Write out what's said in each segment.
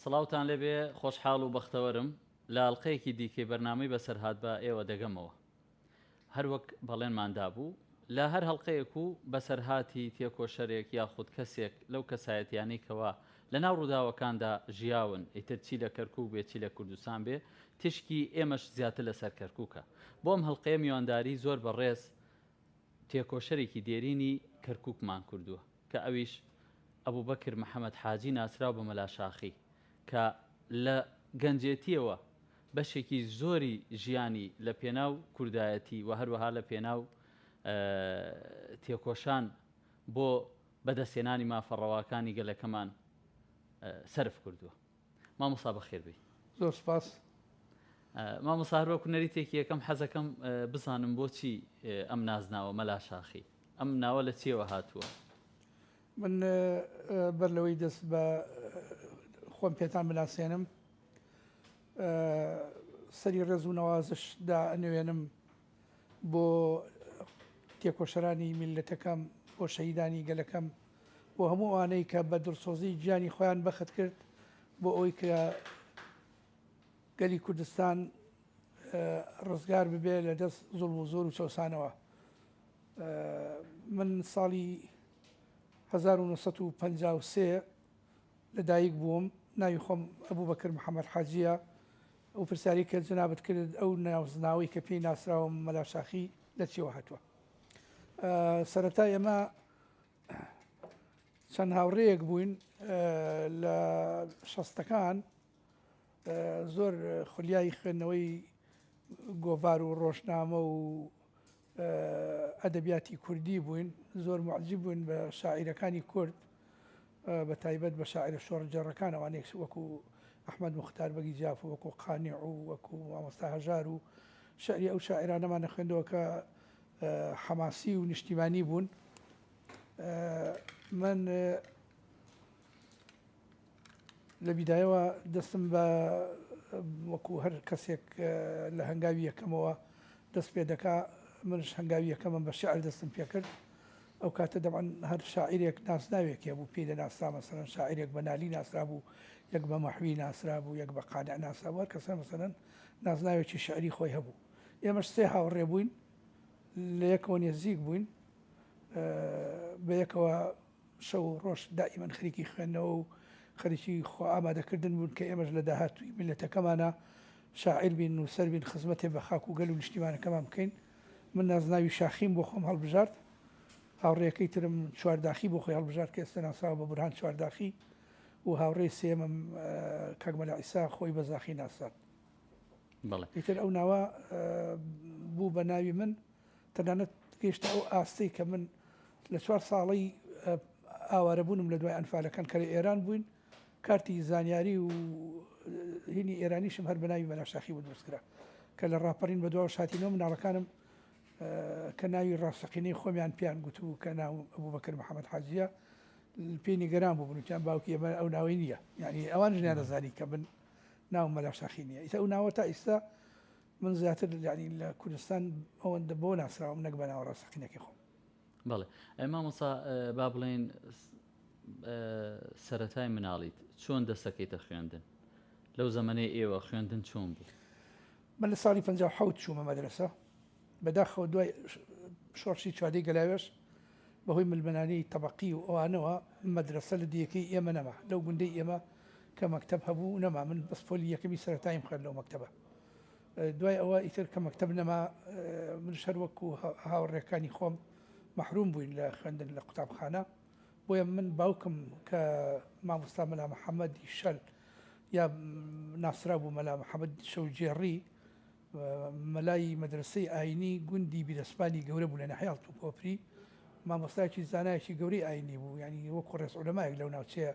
سڵاوتان لێبێ خۆشحاڵ و بەختەوەرم لە ئەڵلقەیەکی دیکەی بەرنامەی بەسەرهات بە ئێوە دەگەمەوە. هەروەک بەڵێنماندا بوو لە هەر هەڵلقەیەک و بەسەرهاتی تێکۆشەرێک یاخود کەسێک لەو کەسایەتیانەی لە ناو ڕووداوەکاندا ژیاون ئیتر چی لە کەرکووک بێ چی لە کوردستان بێ تشکی ئێمەش زیاتر لەسەر کەرکووکە. بۆم هەڵلقەیە میوانداری زۆر بەڕێز تێکۆشەرێکی دێرینی کەرکووکمان کردووە کە ئەویش ئەبوبەکر محەممەد حاجی ناسراو بە مەلاشاخی کە لە گەنجێتیەوە بەشێکی زۆری ژیانی لە پێناو کوردایەتی و هەروەها لە پێناو تێکۆشان بۆ بەدەستێنانی مافەڕەواکانی گەلەکەمان سەرف کردووە. مامۆستا بەخێربی. زۆر سپاس. مامۆستا هەروەکو نەریتێکی یەکەم حەزەکەم بزانم بۆچی ئەم نازناوە مەلاشاخی، ئەم ناوە لە چیەوە هاتووە؟ من بەر لەوەی دەست بە خۆم پێتان بناسێنم سەری ڕێز و نەوازشدا ئەنوێنم بۆ تێکۆشەرانی میلەتەکەم، بۆ شەهیدانی گەلەکەم، بۆ هەموو ئەوانەی کە بە دڵسۆزی گیانی خۆیان بەخت کرد بۆ ئەوەی کە گەلی کوردستان ڕزگار ببێ لە دەست زوڵم و زۆر و چەوسانەوە. من ساڵی 1953 لەدایک بووم. ناوی خۆم ئەبوبەکر محەممەد حاجیە و پرسیاری کە جنابەت کرد ئەو ناوزناوی کە پێی ناسراوم مەلاشاخی لە چیەوە هاتووە. سەرەتا ئێمە چەند هاوڕێیەک بووین لە شەستەکان زۆر خولیای خوێندنەوەی گۆڤار و ڕۆژنامە و ئەدەبیاتی کوردی بووین، زۆر معجب بووین بە شاعیرەکانی کورد، بە تایبەت بە شاعر شۆڕجێڕەکان ئەوانێک وەکو ئەحمەد موختار بەگیجاف و وەکو قانیع و وەکو مامۆستا هەژار و شعری ئەو شاعرانەمان خوێندەوە کە حەماسی و نیشتیمانی بوون. من لە بیدایەوە دەستم بە وەکو هەر کەسێک لە هەنگاوی یەکەمەوە دەست پێ دەکا، منش هەنگاوی یەکەمم بە شعر دەستم پێ کرد. ئەو کاتە دەبعەن هەر شاعیرێک ناسناوێک هەبوو پێی دەناسرا، مەسەڵەن شاعیرێک بە نالی ناسرا بوو، یەک بە مەحوی ناسرا بوو، یەک بە قانع ناسرا بوو، هەر کەسە مەسەڵەن نازناوێکی شعری خۆی هەبوو. ئێمەش سێ هاوڕێ بووین، لە یەکەوە نێزیک بووین، بە یەکەوە شەو ڕۆژ دائیمەن خەریکی خوێندنەوە و خەریکی خۆ ئامادەکردن بوون کە ئێمەش لە داهاتووی میلەتەکەمانە شاعیر بین و سەر بین خزمەتێ بە خاک و گەل و نیشتیمانەکەمان بکەین. من نازناوی شاخیم بۆ خۆم هەڵبژارد، هاوڕێەکەی ترم چوارداخی بۆ خۆی هەڵبژار کە ئێستا ناساوە بە بورهان چوارداخی، و هاوڕێی سێمم کاک مەلا عیسا خۆی بە زاخی ناسات. ئیتر ئەو ناوە بوو بە ناوی من، تەنانەت گەیشتە ئەو ئاستەی کە من لە 4 ساڵی ئاوارەبوونم لە دوای ئەنفالەکان کە لە ئێران بووین، کارتی زانیاری و هینی ئێرانیشم هەر بە ناوی مەلاشاخی بۆ دروستکرا کە لە ڕاپەڕین بە دواوە شاتینەوە مناڵەکانم کە ناوی ڕاستەقینەی خۆمیان پیان گوتبوو کە ناو ئەبوبەکر محەممەد حاجیە پێی نیگەران بوو بنوتیان باوکی ئێمە ئەو ناوی نییە، یعنی ئەوان ژنیان دەزانی کە من ناو مەلاشاخی نییە. ئیتە ئەو ناوە تا ئێستا من زیاتر ینی لە کوردستان ئەوەندە بۆ ناسراوم نەک بە ناو ڕاستەقینەکەی خۆم. بەڵێ مامۆستا با بڵێن سەرەتای مناڵیت چۆن دەستەکەیتە خوێندن؟ لەو زەمانەی ئێوە خوێندن چۆن بوو؟ من لە ساڵی 57 چوومە مەدرسە، بەداخەوە دوای شۆڕشی چواردەی گەلاوێش بەهۆی ملمەنانی تەبەقی و ئەوانەوە مەدرسە لە دیەکەی ئێمە نەما، لەو گوندەی ئێمە کە مەکتەب هەبوو نەما. من بەس پۆلی یەکەمی سەرەتایم خوێند لەو مەکتەبە. دوای ئەوە ئیتر کە مەکتەب نەما، من شەر وەکو هاوڕێکانی خۆم مەحروم بووین لە خوێندن لە قوتابخانە. بۆیە من باوکم کە مامۆستا مەلا محەممەدی شەل یا ناسرا بوو مەلا محەممەد شەوجێڕی، مەلای مەدرسەی ئاینی گوندی بیرەسپانی گەورە بوو لە نەحیاڵ و کۆپری، مامۆستایکی زانایکی گەورەی ئاینی بوو، ینی وەکو ڕێز عولەمایەک لەو ناوچەیە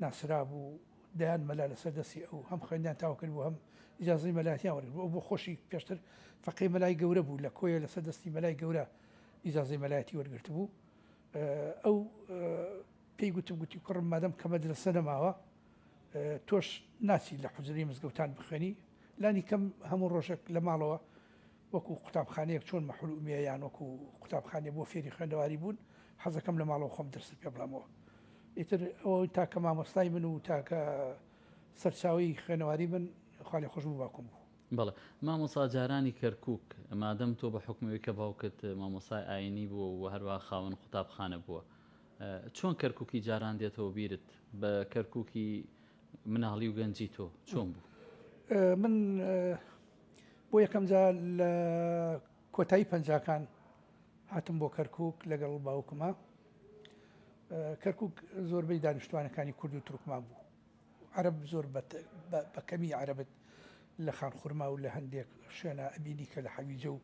ناسرا بوو. دەیان مەلا لەسەر دەستی ئەو هەم خوێندیان تاوا کرد بوو، هەم ئیجازەی مەلاتیان وەرگرت بوو. بۆ خۆشی پێشتر فەقێ مەلای گەورە بوو، لە کۆیە لەسەر دەستی مەلای گەورە ئیجازەی مەلایەتی وەرگرت بوو. ئەو پێی گوتی کوڕم مادەم کە مەدرسە نەماوە تۆش ناچی لە حوجرەی مزگەوتان بخوێنی، لانی کەم هەموو ڕۆژێک لە ماڵەوە وەکو قوتابخانەیەک چۆن مەحرومیە یان وەکو قوتابخانێ بۆ فێری خوێندەواری بوون، حەزەکەم لە ماڵەوە خۆم دەرس پێ بڵامەوە. ئیتر ئەوە تاکە مامۆستای من و تاکە سەرچاوی خوێنەواری من خاڵی خۆش بوو باوکم بوو. بەڵێ مامۆسا جارانی کەرکووک مادەم تۆ بە حکمەوەی کە باوکت مامۆسای ئاینی بووە و هەروە خاوەن قوتابخانە بووە، چۆن کەرکووکی جاران دێتەوە بیرت بە کەرکووکی مناڵی و گەنجی تۆ چۆن بوو؟ من بۆ یەکەم جار لە کۆتایی پەنجاکان هاتم بۆ کەرکووک لەگەڵ باوکمە. کەرکووک زۆربەی دانیشتوانەکانی کورد و تورکمان بوو. عەرەب زۆر بە کەمی عەرەبت لە خانخورما و لە هەندێک شوێنە ئەبینی کە لە حەویجە و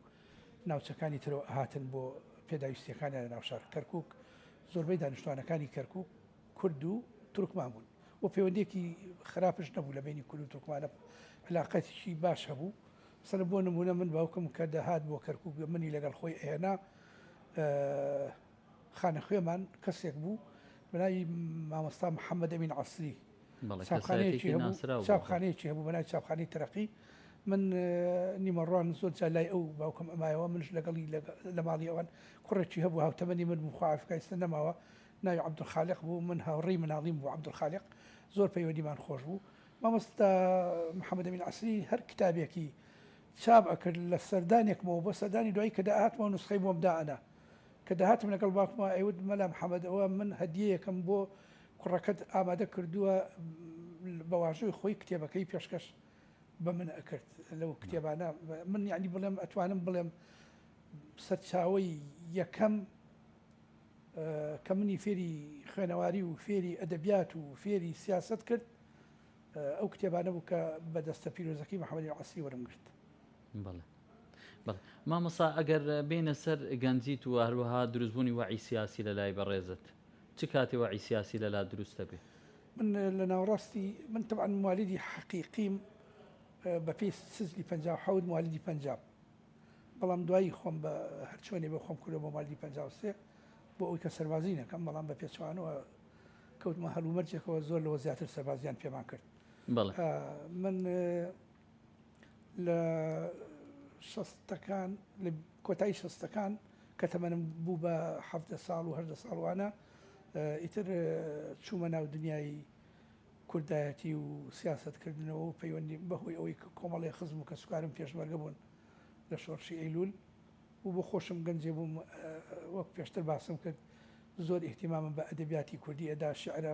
ناوچەکانی ترەوە هاتن بۆ پێداویستیەکانیان لە ناوشار. کەرکووک زۆربەی دانیشتوانەکانی کەرکووک کورد و تورکمان بوون و پەیوەندێکی خراپش نەبوو لە بینی کورد و تورکمانە، علاقەتێکی باش هەبوو. مثلا بۆ نمونە من باوکم کە دەهات بۆ کەرکووک منی لەگەڵ خۆی ئێنا خانەخوێمان کەسێک بوو بەناوی مامۆستا محەممەد ئەمین عەسری، چاپخانەیەکی هەبوو بەناوی چاپخانەی تەرەقی. من نیمەڕوان زۆر جا لای ئەو باوکم ئەمایەوە، منش لەگەڵی لە ماڵی ئەوان کوڕێکی هەبوو هاوتەمەنی من مخواعفکایستە نەماوە، ناوی عەبدولخالق بوو، من هاوڕێی مناڵیم بوو عەبدولخالق، زۆر پەیوەندیمان خۆش بوو. مامۆستا محەممەد ئەمین عەسری هەر کتابێکی چاپ ئەکرد لە سەردانێکمەوە بۆ سەردانی دوایی کە داهاتمەوە نوسخەی بۆم دائەنا، کە داهاتم لەگەڵ باوکمە ئەیوت مەلا محەممەد ئەوە من هەدیەیەکەم بۆ کوڕەکەت ئامادە کردووە بە واژۆی خۆی کتێبەکەی پێشکەش بە من ئەکرد لەو کتێبانە. من یعنی بڵێم ئەتوانم بڵێم سەرچاوەی یەکەم کە منی فێری خوێنەواری و فێری ئەدەبیات و فێری سیاست کرد ئەو کتێبانە بوو کە بەدەستە پیرۆزەکەی محەممەد عەسری وەرم گرت. بەڵێ بەڵێ مامۆسا ئەگەر بینە سەر گەنجیت و هەروەها دروستبوونی وەعی سیاسی لە لای بەڕێزت، چ کاتی وەعی سیاسی لەلا دروستە بێ؟ من لە ناوڕاستی من طبعا موالیدی حەقیقیم بە پێی سزلی 57 موالیدی پەنجاب، بەڵام دوایی خۆم بە هەرچۆنێ بە خۆم کردەوە بۆ موالیدی 53 بۆ ئەوی کە سەربازی نەکەم، بەڵام بە پێچوانەوە کەوتمە هەلومەرجێکەوە زۆر لەوە زیاتر سەربازیان پێمان کرد. من لە شەستەکان لە کۆتایی شەستەکان کە تەمەنم بوو بە 17 ساڵ و 18 ساڵوانە ئیتر چوومە ناو دنیای کوردایەتی و سیاستکردنەوە و پەیوەندی بەهۆی ئەوەی کۆمەڵی خزم و کە سوکارم پێشمەرگە بوون لە شۆڕشی ئەیلول و بۆ خۆشم گەنجێ بووم. وەک پێشتر باسم کرد زۆر ئیحتیمامم بە ئەدەبیاتی کوردی ئەدا، شعرە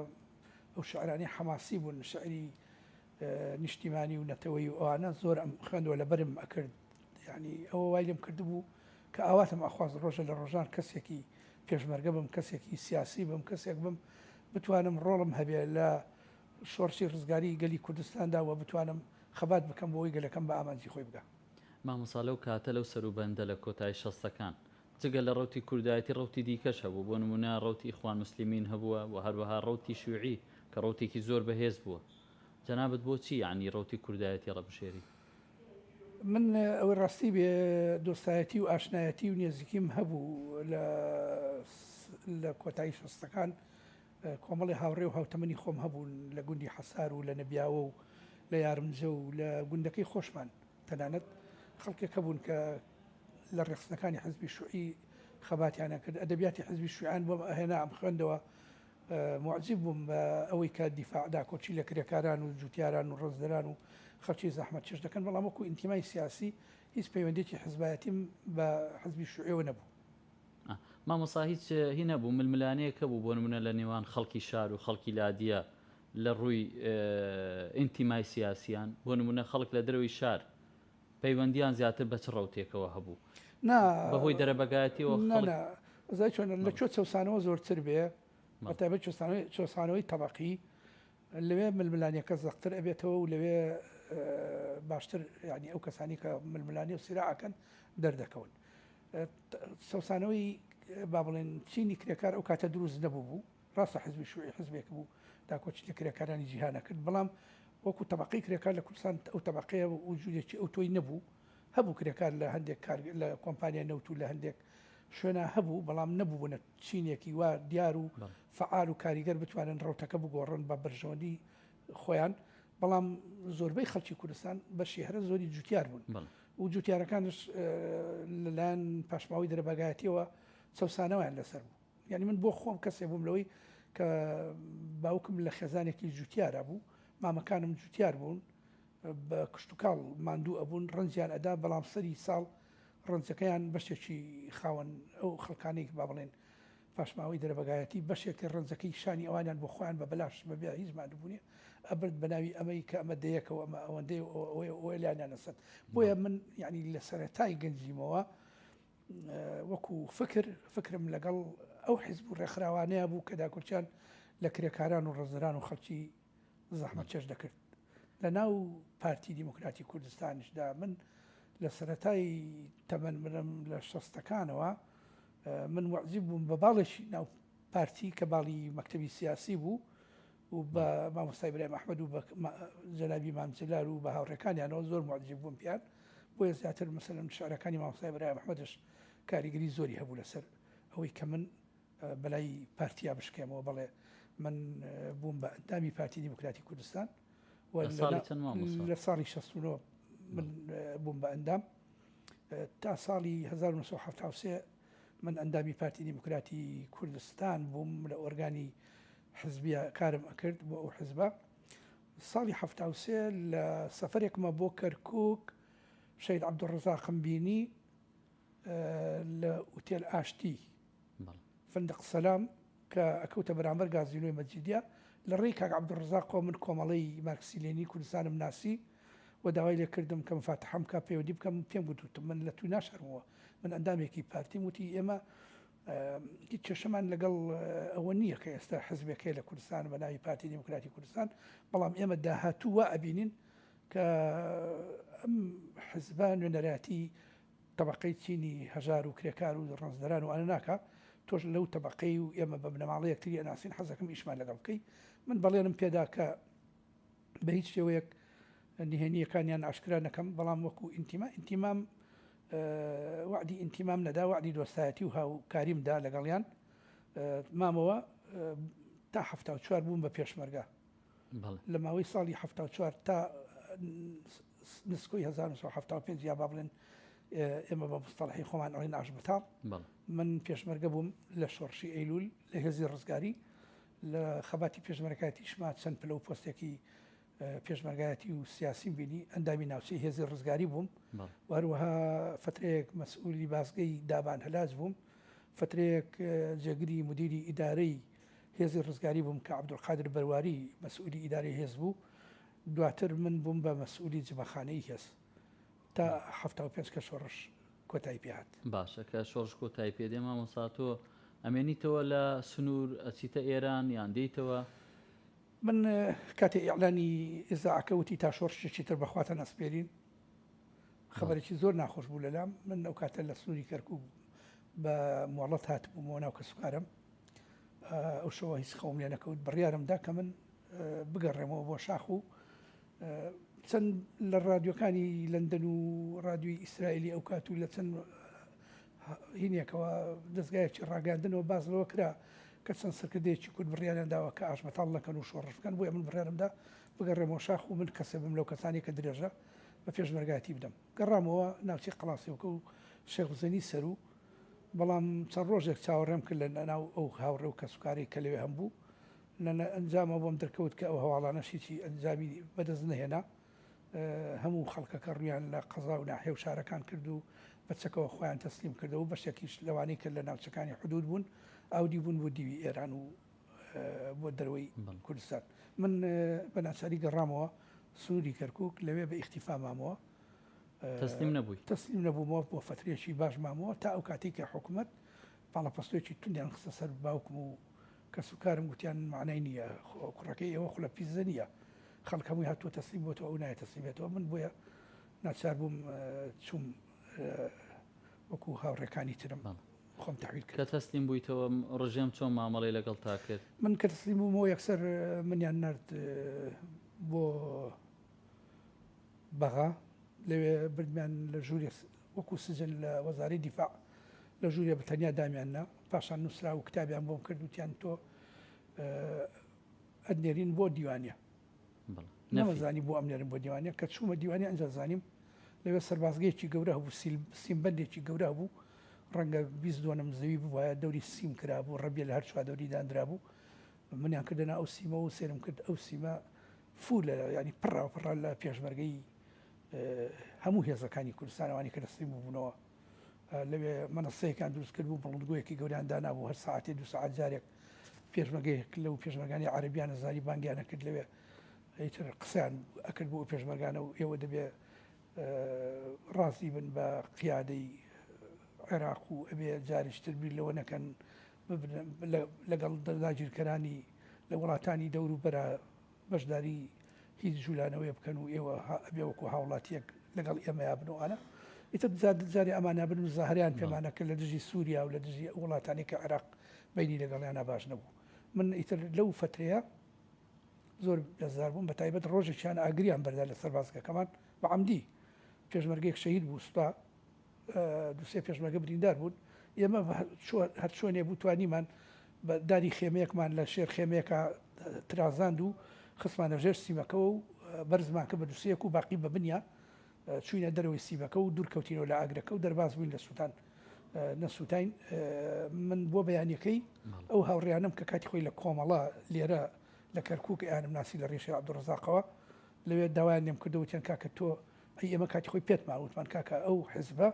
ئەو شعرانی حەماسی بوون، شعری نیشتیمانی و نەتەوەی و ئەوانە زۆر ئەم خوێندەوە لە بەرم ئەکرد. یعنی ئەوە وای لێم کردبوو کە ئاواتم ئەخواست ڕۆژە لە ڕۆژان کەسێکی پێشمەرگە بم، کەسێکی سیاسی بم، کەسێک بم بتوانم ڕۆڵم هەبێ لە شۆڕشی ڕزگاری گەلی کوردستاندا و بتوانم خەبات بکەم بۆەوەی گەلەکەم بە ئامانجی خۆی بگە. مامۆسا لەو کاتە لەو سەروبەندە لە کۆتایی شەستەکان جگە لە ڕەوتی کوردایەتی ڕەوتی دیکەش هەبوو، بۆ نمونە ڕەوتی ئیخوان موسلیمین هەبووە و هەروەها ڕەوتی شیوعی کە ڕەوتێکی زۆر بەهێز بووە. جەنابەت بۆچی یعنی ڕەوتی کوردایەتی ڕەبژێری؟ من ئەوەی ڕاستی بێ دۆستایەتی و ئاشنایەتی و نێزیکیم هەبوو لە کۆتایی شەستەکان، کۆمەڵی هاوڕێ و هاوتەمەنی خۆم هەبوون لە گوندی حەسار و لە نەبیاوە و لە یارمجە و لە گوندەکەی خۆشمان، تەنانەت خەڵکێک هەبوون کە لە ڕێخستنەکانی حزبی شوعی خەباتیانە کرد. ئەدەبیاتی حزبی شوعیان بۆم ئەهێنا ئەم خوێندەوە، معجب بووم بە ئەوەی کە دیفاعدا کۆچی لە کرێکاران و جوتیاران و ڕۆزدەران و خەڵکی زەحمەت چێش دەکەن، بەڵام وەکو ئینتیمای سیاسی هیچ پەیوەندێکی حزبایەتیم بە حزبی شوعیەوە نەبوو. مامۆسا هیچ هی نەبوو ململانەیەکە بوو بۆ نمونە لە نێوان خەڵکی شار و خەڵکی لادیە لە ڕووی ئینتیمای سیاسیان، بۆ نمونە خەڵک لە دەروی شار پەیوەندیان زیاتر بە چ ڕەوتێکەوە هەبوو بەهۆی دەرەبگایەتیەوە زای چۆن لە چۆ چەسانەوە زۆرتر بێ، بەتایبەت چۆسانەوەی تەبەقی لەوێ ململانیەکە زەقتر ئەبێتەوە و لەوێ باشتر، یعنی ئەو کەسانی کە ململانی و سیراعەکەن دەردەکەون. سەوسانەوەی با بڵێن چینی کرێکار ئەو کاتە دروست نەبوو بوو، ڕاستە حزبی شوعی حزبێک بوو داکۆچی لە کرێکارانی جیهانە کرد، بەڵام وەکو تەبەقی کرێکار لە کوردستان ئەو تەبەقەیە وجودێکی ئەو تۆی نەبوو. هەبوو کرێکار لە هەندێک لە کۆمپانیا نەوت و لە هەندێک شوێنە هەبوو، بەڵام نەبووبوونە چینێکی وا دیار و فعال و کاریگەر بتوانن ڕەوتەکە بگۆڕن بە بەرژەوەندی خۆیان، بەڵام زۆربەی خەڵکی کوردستان بەشی هەرە زۆری جوتیار بوون و جوتیارەکانش لەلایەن پاشماوەی دەرەبگایەتیەوە چەسانەوەیان لەسەر بوو. یعنی من بۆ خۆم کەسێ بووم لەوەی کە باوکم لە خێزانێکی جوتیارە بوو، مامەکانم جوتیار بوون بە کشت و کاڵ ماندوو ئەبوون ڕەنجیان ئەدا بەڵام سەری ساڵ ڕەنجەکەیان بەشێکی خاوەن ئەو خەڵکانەی با بڵێن پاشماوەی دەرەبگایەتی بەشێکی ڕەنجەکەی شانی ئەوانیان بۆ خۆیان بە بەلاش بەبێ هیچ مادووبوونی ئەبرد بە ناوی ئەمەی کە ئەمە دەیەکەوە ئەمە ئەوەندەی ئەوە لیانیان نەسەر بۆیە من یعنی لە سەرەتای گەنجیمەوە وەکو فکرم لەگەڵ ئەو حیزب و ڕێکخراوانەیە بوو کە داکۆچیان لە کرێکاران و ڕێزەران و خەڵکی زەحمەت چێژ دەکرد لە ناو پارتی دیموکراتی کوردستانیشدا من لە سەرەتای تەمەنم لە شەستەکانەوە من وەعجیب بووم بە باڵێکی ناو پارتی کە باڵی مەکتەبی سیاسی بوو و بە مامۆستای برای ئەحمەد و بە جەنابی مامجلال و بە هاوڕێکانیانەوە زۆر معجب بووم پیان بۆیە زیاتر مەسەلەن شعرەکانی مامۆستای برای ئەحمەدش کاریگەری زۆری هەبوو لەسەر ئەوەی کە من بەلای پارتیا بشکێمەوە بڵێ من بووم بە ئەندامی پارتی دیموکراتی کوردستان لە ساڵی 69 من بووم بە ئەندام تا ساڵی 1970 من ئەندامی پارتی دیموکراتی کوردستان بووم لە ئۆرگانی حزبیە کارم ئەکرد بۆ ئەو حزبە ساڵی 1970 لە سەفەرێکمە بۆ کەرکووک شەید عەبدوڕەزاقم بینی لە ئوتێل ئاشتی فندق سەلام کە ئەکەوتە بەرامبەر گازینۆی مەجیدیە لە ڕێی کاک عەبدوڕەزاقەوە من کۆمەڵەی مارکسی لێنی کوردستانم ناسی و داوای لێ کردم کە مفاتحەم کا پەیوەندی بکەم پێم گوتوتم من لە توی ناشەرمەوە من ئەندامێکی پارتیم وتی ئێمە هیچ کێشەمان لەگەڵ ئەوە نییە کە ئێستا حزبەکەی لە کوردستان بە ناوی پارتی دیموکراتی کوردستان بەڵام ئێمە داهاتوو وا ئەبینین کە ئەم حزبە نوێنەراتی طبقەی چینی هەژار و کرێکار و ڕەنجدەران و ئەنە ناکە تۆش لەو طبقەی و ئێمە بە بنەماڵەیەکتری ئەناسین حەزەکەم ئیشمان لەگەڵ بکەی من بەڵێنم پێدا کە بە هیچ شێوەیەک نهێنیەکانیان ئاشکرا نەکەم بەڵام وەکو ئینتیمام وعدی ئینتیمام نەدا وعدی دۆستایەتی و هاوکاریمدا لەگەڵیان مامەوە تا 74 بووم بە پێشمەرگە لە ماوەی ساڵی 74 تا نسکۆی 1975 یا با بڵێن ئێمە بە مستەڵحی خۆمان ئەڵێن ئاشبەتاڵ من پێشمەرگە بووم لە شۆڕشی ئەیلول لە هێزی ڕزگاری لە خەباتی پێشمەرگایەتیشما چەند پلە و پۆستێکی پێشمەرگایەتی و سیاسی بینی ئەندامی ناوچەی هێزی ڕزگاری بووم و هەروەها فترەیەک مەسئولی بازگەی دابان هەلاج بووم فترەیەک جێگری مدیری ئیدارەی هێزی ڕزگاری بووم کە عەبدولقادر بەرواری مەسئولی ئیدارەی هێز بوو دواتر من بووم بە مەسئولی جمەخانەی هێز تا 75 کە شۆڕش کۆتایی پێهات باشە کە شۆڕش کۆتایی پێدێ مامۆستا تۆ ئەمێنیتەوە لە سنوور ئەچیتە ئێران یان دێیتەوە من کاتێ ئیعلانی ئێزاعەکەوتی تا شۆڕشێکی تر بەخواتە نەسپێرین خەبەرێکی زۆر ناخۆش بوو لەلام من ئەو کاتە لە سنووری کەرکووک بە مۆڵەت هاتبوومەوە ناو کەسوکارم ئەو شەوە هیچ خەوم لێ نەکەوت بڕیارمدا کە من بگەڕێمەوە بۆ شاخ و چەند لە رادیۆکانی لەندەن و رادیۆی ئیسرائیلی ئەو کات و لە چەند هینێکەوە دەستگایەکی ڕاگەاندنەوە بازەوە کرا کە چەند سەرکردەیەکی کورد بڕیاریان داوە کە ئاشبەتاڵ نەکەن و شۆڕشکەن بۆیە من بڕیارمدا بگەڕێمەوە شاخ و من کەسێ بم لەو کەسانی کە درێژە بە پێشمەرگاتی بدەم گەڕامەوە ناوچی قەڵاسیەوەکە و شێخ حوسێنی سەر و بەڵام چەند ڕۆژێک چاوەڕێم کرد لە ناو ئەو هاوڕێ و کەسوکاری کە لەوێ هەم بوو لە ئەنجامە بۆم دەرکەوت کە ئەو هەواڵانەشیی ئەنجامی بەدەست نەهێنا هەموو خەڵکەکە ڕویان لە قەزا و ناحێ و شارەکان کرد و بەچەکەوە خۆیان تەسلیم کردەوە بەشێکیش لەوانەی کرد لە ناوچەکانی حدود بوون ئاودی بوون بۆ دیوی ئێران و بۆ دەروەی کوردستان من بە ناچاری گەڕامەوە سنووری کەرکووک لەوێ بە ئیختیفا مامەوە تەسلیم نەبوومەوە بۆ فترێکی باش مامەوە تا ئەو کاتێک کە حکوومەت پاڵەپەستۆیەکی توندیان خستە سەر باوکم و کەسوکارم گوتیان معنای نییە کوڕەکەی ئێوە خولە پیزە نییە خەڵک هەمووی هاتووە تەسلیم بۆتەوە ئەو نایە تەسلیمێتەوە من بۆیە ناچار بووم چوم وەکو هاوڕێکانی ترم خۆم تەحویل کرد کە تەسلیم بوویتەوە ڕژێم چۆن مامەڵەی لەگەڵ تا کرد من کە تەسلیم بوومەوە یەکسەر منیان نرد بۆ بەغا لەوێ بردمیان لە ژووری وەکو سجن لە وەزارەی دیفاع لە ژووریە بەتەنیا دامیاننا پاشان نووسرا و کتابیان بۆم کرد وتیان تۆ ئەدنێرین بۆ دیوانە نەمەزانی بۆ ئەمنێرم بۆ دیوانە کە چوومە دیوانە ئەنج زانیم لەوێ سەربازگەیەکی گەورە هەبوو سیمبەندێکی گەورە بوو ڕەنگە 22 زەوی بووایە دەوری سیم کرابوو ڕەبیە لە هەر چوار دەوری دانرا بوو منیان کردنا ئەو سیمە و سێرم کرد ئەو سیمە فول ینی پڕ لە پێشمەرگەی هەموو هێزەکانی کوردستانەوانی کە دەستی بوونەوە لەوێ مەنەسەیەکان دروست کرد بوو بڵندگویەکی گەوریان دانابوو هەر ساعتی 2 ساعت جارێک پێشمەرگەیەک لەو پێشمەرگانی عەربیانە زاری بانگیانە کرد لەوێ ئیتر قسەیان ئەکرد بۆ پێشمەرگانە و ئێوە دەبێ ڕازی بن بە قیادەی عێراق و ئەبێ جاریشتر بیر لەوە نەکەن لەگەڵ داگیرکەرانی لە وڵاتانی دەور و بەرە بەشداری هیچ جوولانەوەی بکەن و ئێوە ئەبێ وەکو هاوڵاتیەک لەگەڵ ئێمەیا بنەوەوانە ئیتر جاری ئەمانە بن و زاهریان پێمانەکە لە دژی سووریا و لە دژی وڵاتانی کە عێراق بینی لەگەڵیانە باش نەبوو من ئیتر لەو فترەیە زۆر لەزار بووم بە تایبەت ڕۆژێکیان ئاگریان بەردا لە سەربازگەکەمان بە عەمدی پێشمەرگەیەک شەهید بوو سوپا دووسێ پێشمەرگە بریندار بوون ئێمە هەر چۆنێ بوو توانیمان بە داری خێمەیەکمان لە شێر خێمەیەکە ترازاند و خستمانە ژێر سیمەکەەوە و بەرزمان کە بە دووسەیەک و باقی بە بنیا چوینە دەرەوەی سیمەکە و دوورکەوتینەوە لە ئاگرەکە و دەرباز بووین لە سووتان نەسووتین من بۆ بەیانەکەی ئەو هاوڕێیانم کە کاتی خۆی لە کۆمەڵا لێرە لە کەرکووک ئیانم ناسی لە ڕێشەی عەبدوڕەزاقەوە لەوێ داوایان لێم کردەوەتیان کاکە تۆ ئەی ئێمە کاتی خۆی پێتمان وتمان کاکە ئەو حزبە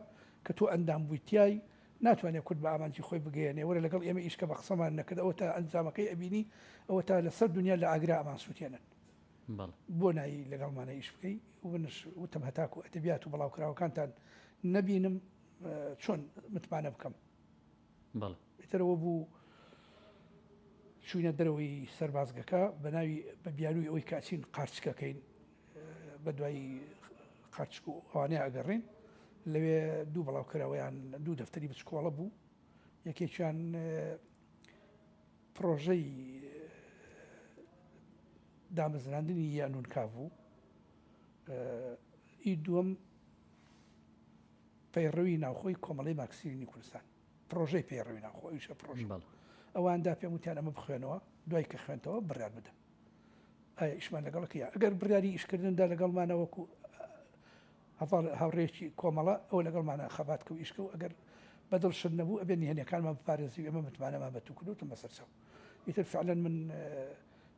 کە تۆ ئەندام بوویتیای ناتوانێت کورد بە ئامانجی خۆی بگەێنێ وەرە لەگەڵ ئێمە ئیشکە بە قسەمان نەکرد ئەوە تا ئەنجامەکەی ئەبینی ئەوە تا لەسەر دنیا لە ئاگرا ئەمان سووتێنن بۆ نایی لەگەڵمانە ئیش بکەی وتم هەتاکو ئەدەبیات و بڵاوکراوەکانتان نەبینم چۆن متمانە بکەم بێتەرەوە بوو چوینە دەرەوەی سەربازگەکە بە ناوی بە بیانووی ئەوەی کاچین قارچکەکەین بە دوای قارچک و ئەوانەیە ئەگەڕین لەوێ دوو بەڵاوکراوەیان دوو دەفتەری بچکۆڵە بوو یەکێکیان پرۆژەی دامەزراندنی یانونکاو بوو ئی دووەم پەیڕەوی ناوخۆی کۆمەڵی مارکسیزمی کوردستان پرۆژەی پەیڕەوی ناوخۆی ئیشە پرۆژە ئەواندا پێم وتیان ئەمە بخوێنەوە دوای کە خوێنتەوە بڕیار بدەن ئایا ئیشمان لەگەڵەکەی ئەگەر بڕیاری ئیشکردندا لەگەڵمانە وەکو هاوڕێکی کۆمەڵە ئەو لەگەڵمانە خەباتکە و ئیشکە و ئەگەر بەدڵ شت نەبوو ئەبێ نهێنیەکانمان بپارێزی ئێمە متمانەمان بە تو کردوتم بەسەر چاو ئیتر فعلەن من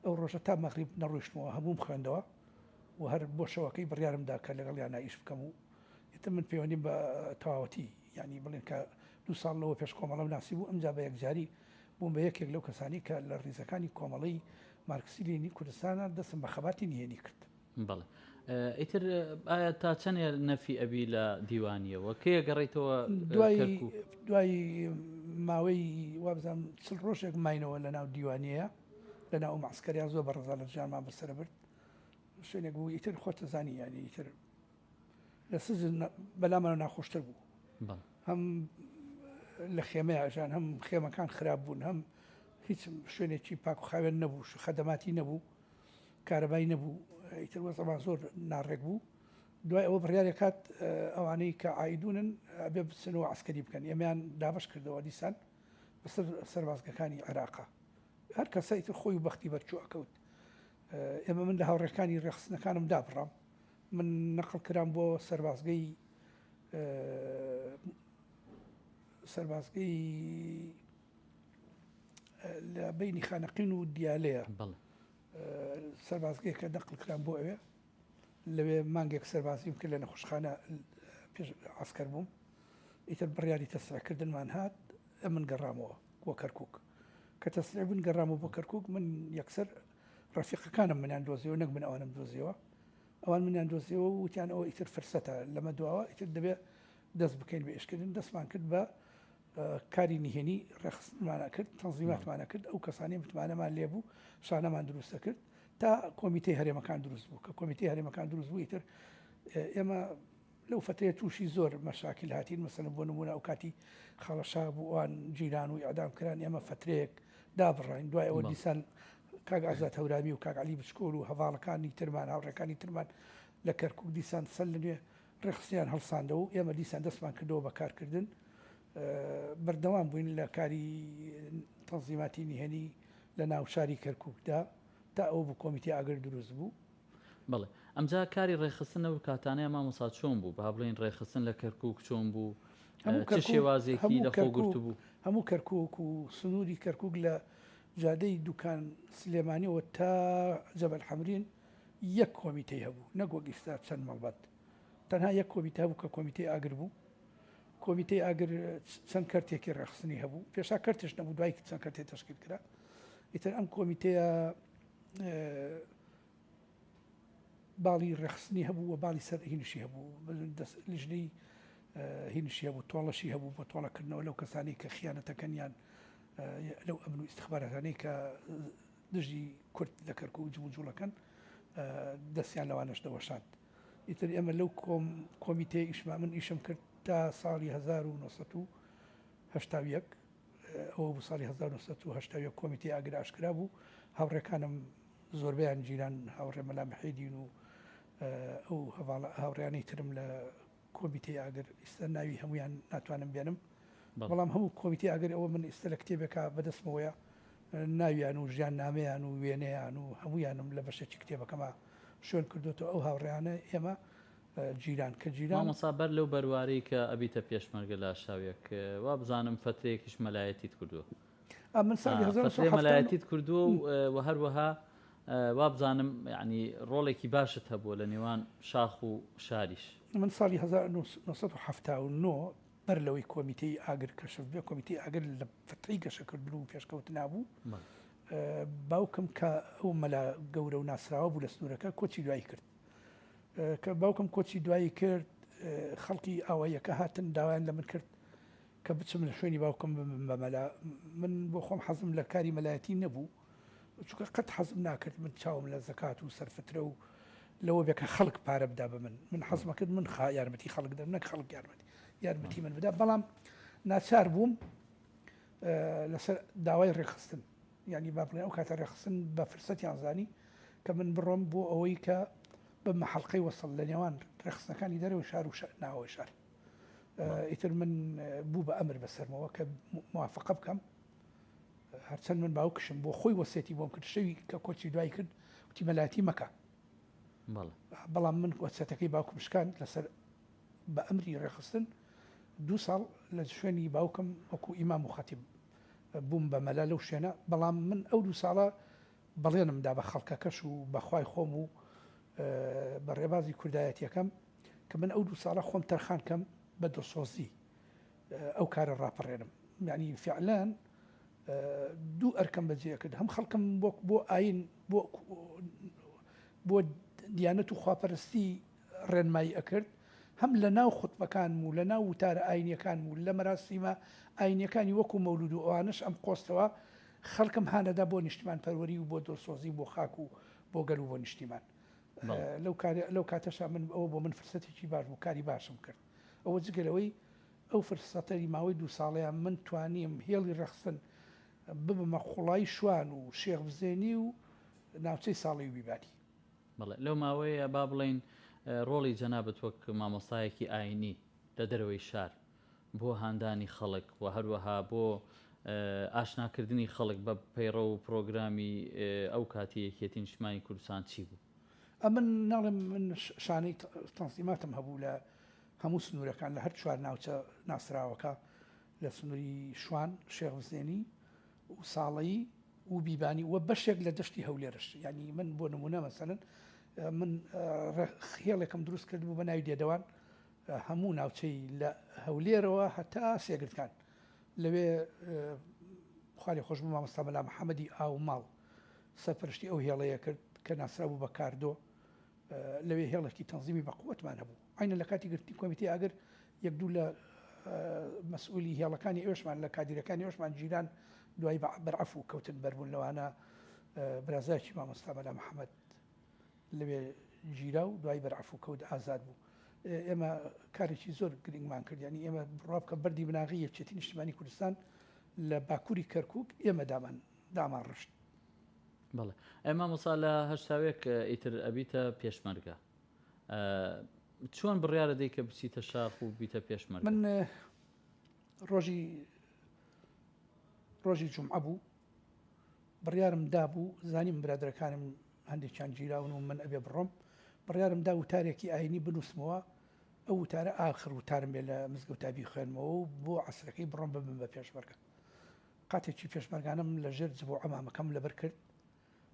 ئەو ڕۆژە تا مەغریب نەڕۆیشتمەوە هەمووم خوێندەوە و هەر بۆ شەوەکەی بڕیارمدا کە لەگەڵیان ئیش بکەم و ئیتر من پەیوەندیم بە تەواوەتی ینی بڵێن کە 2 ساڵ لەوە پێش کۆمەڵەم ناسی بوو ئەمجا بە یەکجاری بووم بە یەکێک لەو کەسانی کە لە ڕیزەکانی کۆمەڵی مارکسیزمی کوردستانە دەستم بە خەباتی نهێنی کرد. بەڵێ ئیتر ئایا تا چەندێ نەفی ئەبی لە دیوانیەوە کێ گەڕیتەوە دوای ماوەی وابزانم 40 ڕۆژێک ماینەوە لە ناو دیوانیەیە لە ناو مەعسکەریان زۆر بەڕێزا لە ژیانمان بەسەر برد شوێنێک بوو ئیتر خۆتە زانی یانی ئیتر لە سزن بەلامانە ناخۆشتر بوو هەم لە خێمەیەژان هەم خێمەکان خراپ بوون هەم هیچ شوێنێکی پاک و خاوێن نەبوو خەدەماتی نەبوو کارەبای نەبوو ئیتر وەزەمان زۆر ناڕێک بوو دوای ئەوە بڕیارێک کات ئەوانەی کە عایدونن ئەبێ بچنەوە عسکەری بکەن ئێمەیان دابش کردەوە دیسان بەسەر سەربازگەکانی عێراقا هەر کەسە ئیتر خۆی و بەختی بەرچوو ئەکەوت ئێمە من لە هاوڕێکانی ڕێخستنەکانم دابڕام من نەقڵ کرام بۆ سەربازگەی لە بینی خانەقین و دیالەیە سەربازگەیەکە نەقڵ کرام بۆ ئەوێ لەوێ مانگێک سەربازیم کرد لە نەخۆشخانە پێش عسکەر بووم ئیتر بڕیاری تەسریعکردنمان هات من گەڕامەوە بۆ کەرکووک کە تەسریع بوون گەڕامەوە بۆ کەرکووک من یەکسەر ڕەفیقەکانم منیان دۆزیەوە نەک من ئەوانم دۆزیەوە ئەوان منیان دۆزیەوە و وتیانەوە ئیتر فرسەتە لەمە دواوە ئیتر دەبێت دەست بکەین بە ئێشکردن دەستمان کرد بە کاری نهێنی ڕێخستمانە کرد تەنزیماتمانە کرد ئەو کەسانی متمانەمان لێبوو شانەمان دروستە کرد تا کۆمیتەی هەرێمەکان دروست بوو کە کۆمیتەی هەرێمەکان دروست بوو ئیتر ئێمە لەو فترەیە تووشی زۆر مەشاکل هاتین مەسەلەن بۆ نمونە ئەو کاتی خەڵەشا بوو ئەوان جیران و ئیعدام کران ئێمە فترەیەک دابڕین دوای ئەوە دیسان کاک ئازاد هەورانی و کاک عەلی بچکۆڵ و هەڤاڵەکانی ترمان هاوڕێکانی ترمان لە کەرکووک دیسان سەر لەنوێ ڕێخستیان هەڵساندەوە و ئێمە دیسان دەستمان کردەوە بە کارکردن بەردەوام بووین لە کاری تەنزیماتی نهێنی لە ناو شاری کەرکووکدا تا ئەو بوو کۆمیتێ ئاگر دروست بوو. بەڵێ ئەمجا کاری ڕێخستنەوە کاتانەیە مامۆستا چۆن بوو بە بڵێن ڕێخستن لە کەرکووک چۆن بوو چ شێوازێکی لەخۆگرت بوو هەموو کەرکووک و سنووری کەرکووک لە جادەی دوکان سلێمانیەوە تا جەبەل حەمرین یەک کۆمیتەی هەبوو نەگوەک ئێستا چەند مەڵبەت تەنها یەک کۆمیتە هەبوو کە کۆمیتەی ئاگر بوو کۆمیتەی ئاگر چەند کەرتێکی ڕێخستنی هەبوو پێشا کەرتش نەبوو دوای چەند کەرتێک تەشکیل کرا ئیتر ئەم کۆمیتەیە باڵی ڕێخستنی هەبوو و باڵی سەر هینشی هەبوو لیژنەی هینشی هەبوو تۆڵەشی هەبوو بۆ تۆڵەکردنەوە لەو کەسانی کە خیانەتەکەنیان لەو ئەمن و ئیستخبارەتانەی کە دژی کورد لە کەرکوو و جوڵەکەن دەستیان لەوانەش دەوەشاند ئیتر ئێمە لەو کۆمیتەی ئیشما من ئیشم کرد تا ساڵی 1970 ئەوە بوو ساڵی 1970 کۆمیتەی ئاگر ئاشکرا بوو هاوڕێکانم زۆربیان جیران هاوڕێ مەلا محیدین و ئەو هاوڕێیانەی ترم لە کۆمیتەی ئاگر ئێستا ناوی هەمویان ناتوانم بێنم بەڵام هەموو کۆمیتەی ئاگر ئەوە من ئێستا لە کتێبێکا بەدەستمەوەیە ناویان و ژیان نامەیان و وێنەیان و هەموویانم لە بەشێکی کتێبەکەمە شوێن کردوتەوە ئەو هاوڕێیانە ئێمە جیران کە جیران مامۆستا لەو بەرواری کە ئەبیتە پێشمەرگە لە شاوێک وا بزانم فترەیەکیش مەلایەتیت کردووە من ساڵی مەلایەتیت کردووە و هەروەها وا بزانم یعنی ڕۆڵێکی باشت هەبووە لە نێوان شاخ و شاریش من ساڵی 1970 بەر لەوەی کۆمیتەی ئاگر کەشف بێ کۆمیتەی ئاگر لە فترەی گەشەکردن و پێشکەوت نابوو باوکم کە ئەو مەلا گەورە و ناسراوە بوو لە سنوورەکە کۆچی دوایی کرد کە باوکم کۆچی دوایی کرد خەڵکی ئاواییەکە هاتن داوایان لە من کرد کە بچم لە شوێنی باوکم بە مەلا من بۆ خۆم حەزم لە کاری مەلایەتی نەبوو چونکە قەت حەزم ناکرد من چاوم لە زەکات و سەرفترە و لەوە بێکە خەڵک پارە بدا بە من حەزمە کرد من یارمەتی خەڵک دەم نەک خەڵک یارمەتی من بدا بەڵام ناچار بووم لەسەر داوای ڕێخستن یعنی با بڵێن ئەو کاتە ڕێخستن بە فرسەتیان زانی کە من بڕۆم بۆ ئەوەی کە بە حەڵقەی وەسڵ لە نێوان ڕێخستنەکانی دەرەوە شار و ناوەوەی شار ئیتر من بوو بە ئەمر بەسەرمەوە کە موافقە بکەم هەرچەند من باوکشم بۆ خۆی وەسێتی بۆم کرد شەوی کە کۆچی دوای کرد وتی مەلایەتی مەکە بەڵام من وەسێتەکەی باوکم شکان لەسەر بە ئەمری ڕێخستن 2 ساڵ لە شوێنی باوکم وەکو ئیمام و خەتیب بووم بە مەلا لەو شوێنە بەڵام من ئەو 2 ساڵە بەڵێنمدا بە خەڵکەکەش و بەخوای خۆم و بە ڕێبازی کوردایەتیەکەم کە من ئەو 2 ساڵە خۆم تەرخان کەم بە دۆسۆزی ئەو کارە ڕاپەڕێنم یعنی فعلان 2 ئەرکەم بەجێ کرد هەم خەڵکم بۆ ئاین بۆ دیانەت و خواپەرستی ڕێنمایی ئەکرد هەم لە ناو خوتبەکانم و لە ناو وتارە ئاینیەکانم و لە مەراسیمە ئاینیەکانی وەکو مەولود و ئەوانش ئەم قۆستەوە خەڵکم هانەدا بۆ نیشتمان پەروەری و بۆ دۆسۆزی بۆ خاک و بۆ گەل و بۆ نیشتیمان لەو کاتەشا من ئەوە بۆ من فرسەتێکی باش بوو کاری باشم کرد ئەوە جگەلەوەی ئەو فرسەتەری ماوەی 2 ساڵەیە من توانیم هێڵی ڕەخسن ببمە خوڵای شوان و شێخ بزێنی و ناوچەی ساڵی و بیبانی بەڵێ لەو ماوەیە با بڵێن ڕۆڵی جەنابەت وەک مامۆستایەکی ئاینی لە دەرەوەی شار بۆ هاندانی خەڵک و هەروەها بۆ ئاشناکردنی خەڵک بە پەیڕە و پرۆگرامی ئەو کاتی یەکێتی نیشتیمانی کوردستان چی بوو؟ ئەمن ناڵێم من شانەی تەنسیماتم هەبوو لە هەموو سنوورەکان لە هەر چوار ناوچە ناسراوەکە لە سنووری شوان شێخ بزێنی و ساڵەیی و بیبانی و بەشێک لە دەشتی هەولێرش یعنی من بۆ نمونە مەسەلەن من خێڵێکم دروست کرد بوو بە ناوی دێدەوان هەموو ناوچەی لە هەولێرەوە هەتا سێگرتکان لەوێ خوای خۆش بوو مامۆستا مەلا محەممەدی ئاو ماڵ سەرپەرشتی ئەو هێڵەیە کرد کە ناسرا بوو بە کاردۆ لەوێ هێڵێکی تەنزیمی بەقوتمان هەبوو عینە لە کاتی گرتی کۆمیتی ئاگر یەک دوو لە مەسئولی هێڵەکانی ئێوەشمان لە کادیرەکانی ئێوەشمان جیران دوای بەرعەف و کەوتن بەربوون لەوانە برازایکی مامۆستا مەلا محەممەد لەوێ گیرا و دوای بەرعەف و کەوت ئازاد بوو ئێمە کارێکی زۆر گرنگمان کرد ینی ئێمە ڕابکە بەردی بناغی یەکێتی نیشتیمانی کوردستان لە باکووری کەرکووک ئێمە دامان ڕشت بەڵێ ئەمە مامۆستا لە هەشتاوێک ئیتر ئەبیتە پێشمەرگە چۆن بڕیارە دەی کە بچیتە شاخ و بیتە پێشمەرگە؟ من ڕۆژی جومعە بوو بڕیارم دابوو زانیم برادەکانم هەندێکیان گیراون و من ئەبێ بڕۆم بڕیارم دا وتارێکی ئاینی بنووسمەوە ئەو وتارە ئاخر وتارم بێ لە مزگەوتابی خوێنمەوە و بۆ عەسرەکەی بڕۆم ببم بە پێشمەرگە قاتێکی پێشمەرگانم لە ژێر جبۆ ئەمامەکەم لەبەر کرد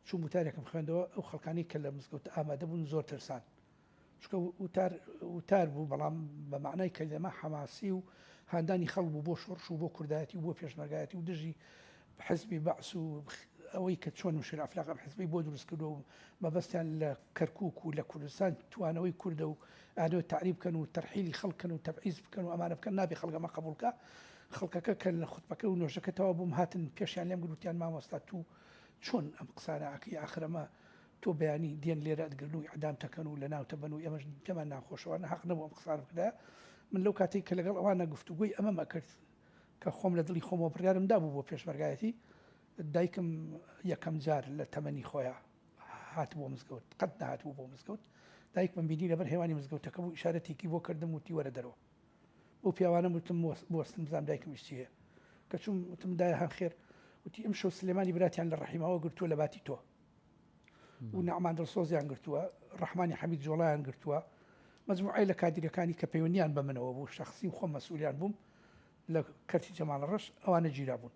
چوون وتارێکم خوێندەوە ئەو خەڵکانی کە لە مزگەوت ئامادە بوون زۆر ترسان چکە وتار بوو بەڵام بە معنای کەلمە حەماسی و هاندانی خەڵک بوو بۆ شۆڕش و بۆ کوردایەتی و بۆ پێشمەرگایەتی و دژی حزبی بەعس و ئەوەی کە چۆن مشیر ئەفلاقم حزبی بۆ دروست کردو و مەبەستیان لە کەرکووک و لە کوردستان توانەوەی کوردە و ئادۆ تعریب بکەن و تەرحیلی خەڵکن و تەبعیز بکەن و ئەمانە بکەن نابێ خەڵکەمە قبولکە خەڵکەکە کە لە خوتبەکە و نوێژەکەتەوە بووم هاتن پێشیان لێم گوتیان مامۆستا تو چۆن ئەم قسانە ئاکەی ئاخرەمە تۆ بەیانی دێن لێرە ئەدگرن و ئەعدام تەکەن و لە ناو تەبەن و ئێمەش پێمان ناخۆشەوانە حەق نەبوو ئەم قسانە بکرا من لەو کاتێک کە لەگەڵ ئەوانە گفتوگوی ئەمەمە کرد کە خۆم لە دڵی خۆمەوە بڕیارم دابوو بۆ پێشمەرگایەتی دایکم یەکەم جار لە تەمەنی خۆیان هات بۆ مزگەوت قەت نهاتبوو بۆ مزگەوت دایک من بینی لەبەر هێوانی مزگەوتەکە بوو ئیشارەتێکی بۆ کردم وتی وەرە دەرەوە بۆ پیاوانە وتم بۆستم بزانام دایکمیش چییە کە چوون وتم دایە هەن خێر وتی ئەم شەو سلێمانی براتیان لە ڕەحیمەوە گرتووە لە باتی تۆ و نەعمان دڵسۆزیان گرتووە ڕەحمانی حەمید جۆڵایان گرتووە مەجموعەی لە کادیرەکانی کە پەیوەندیان بە منەوە بوو شەخسی خۆم مەسئولیان بووم لە کەرتی جەماڵ ڕەش ئەوانە گیرا بوون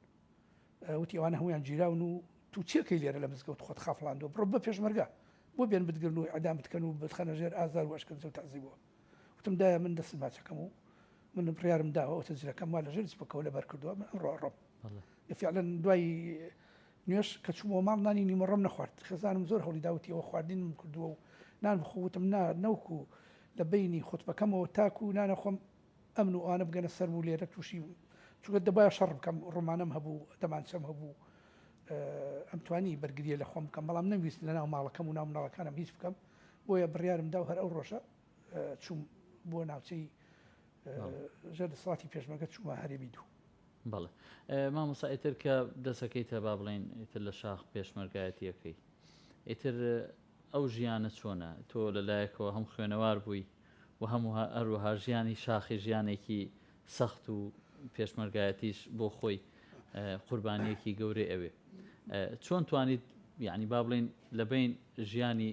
وتی ئەوانە هەمویان گیراون و تو چیەکەی لێرە لە مزگەوت خۆت خافڵاندۆ بڕۆ بە پێشمەرگا بۆ بێن بتگرن و ئەدام بتکەن و بتخەنە ژێر ئازار و ئەشکەنجە و تەعزیبەوە وتم دایە من دەست ماچەکەم و من بڕیارم داوە تەجرەکەم وا لە ژێر بکەوە لەبەر کردووە من ئەمڕۆ ڕۆم فعلا دوای نوێش کە چوومەوە ماڵ نانی نیمەڕۆم نەخوارد خێزانم زۆر هەوڵی داوتیەوە خواردنم کردووە و نان بخۆوتم نەوکو لە بینی خوتبەکەمەوە تاکو و نانە خۆم ئەمن و ئەوانە بگەنە سەر و لێرە تووشی چونکە دەبایە شەڕ بکەم ڕۆمانەم هەبوو دەمانچەم هەبوو ئەمتوانی بەرگریە لە خۆم بکەم بەڵام نەویست لە ناو ماڵەکەم و ناو مناڵەکانم هیچ بکەم بۆیە بڕیارم دا و هەر ئەو ڕۆژە چوم بۆ ناوچەی ژێر سڵاتی پێشمەرگە چوومە هەرێمی دوو بەڵێ مامۆستا ئیتر کە دەسەکەیتە با بڵێن ئیتر لە شاخ پێشمەرگایەتیەکەی ئیتر ئەو ژیانە چۆنە تۆ لەلایەکەوە هەم خوێنەوار بووی و هەموو هەروەها ژیانی شاخی ژیانێکی سەخت و پێشمەرگایەتیش بۆ خۆی قوربانیەکی گەورەی ئەوێ چۆن توانیت یعنی با بڵێن لە بین ژیانی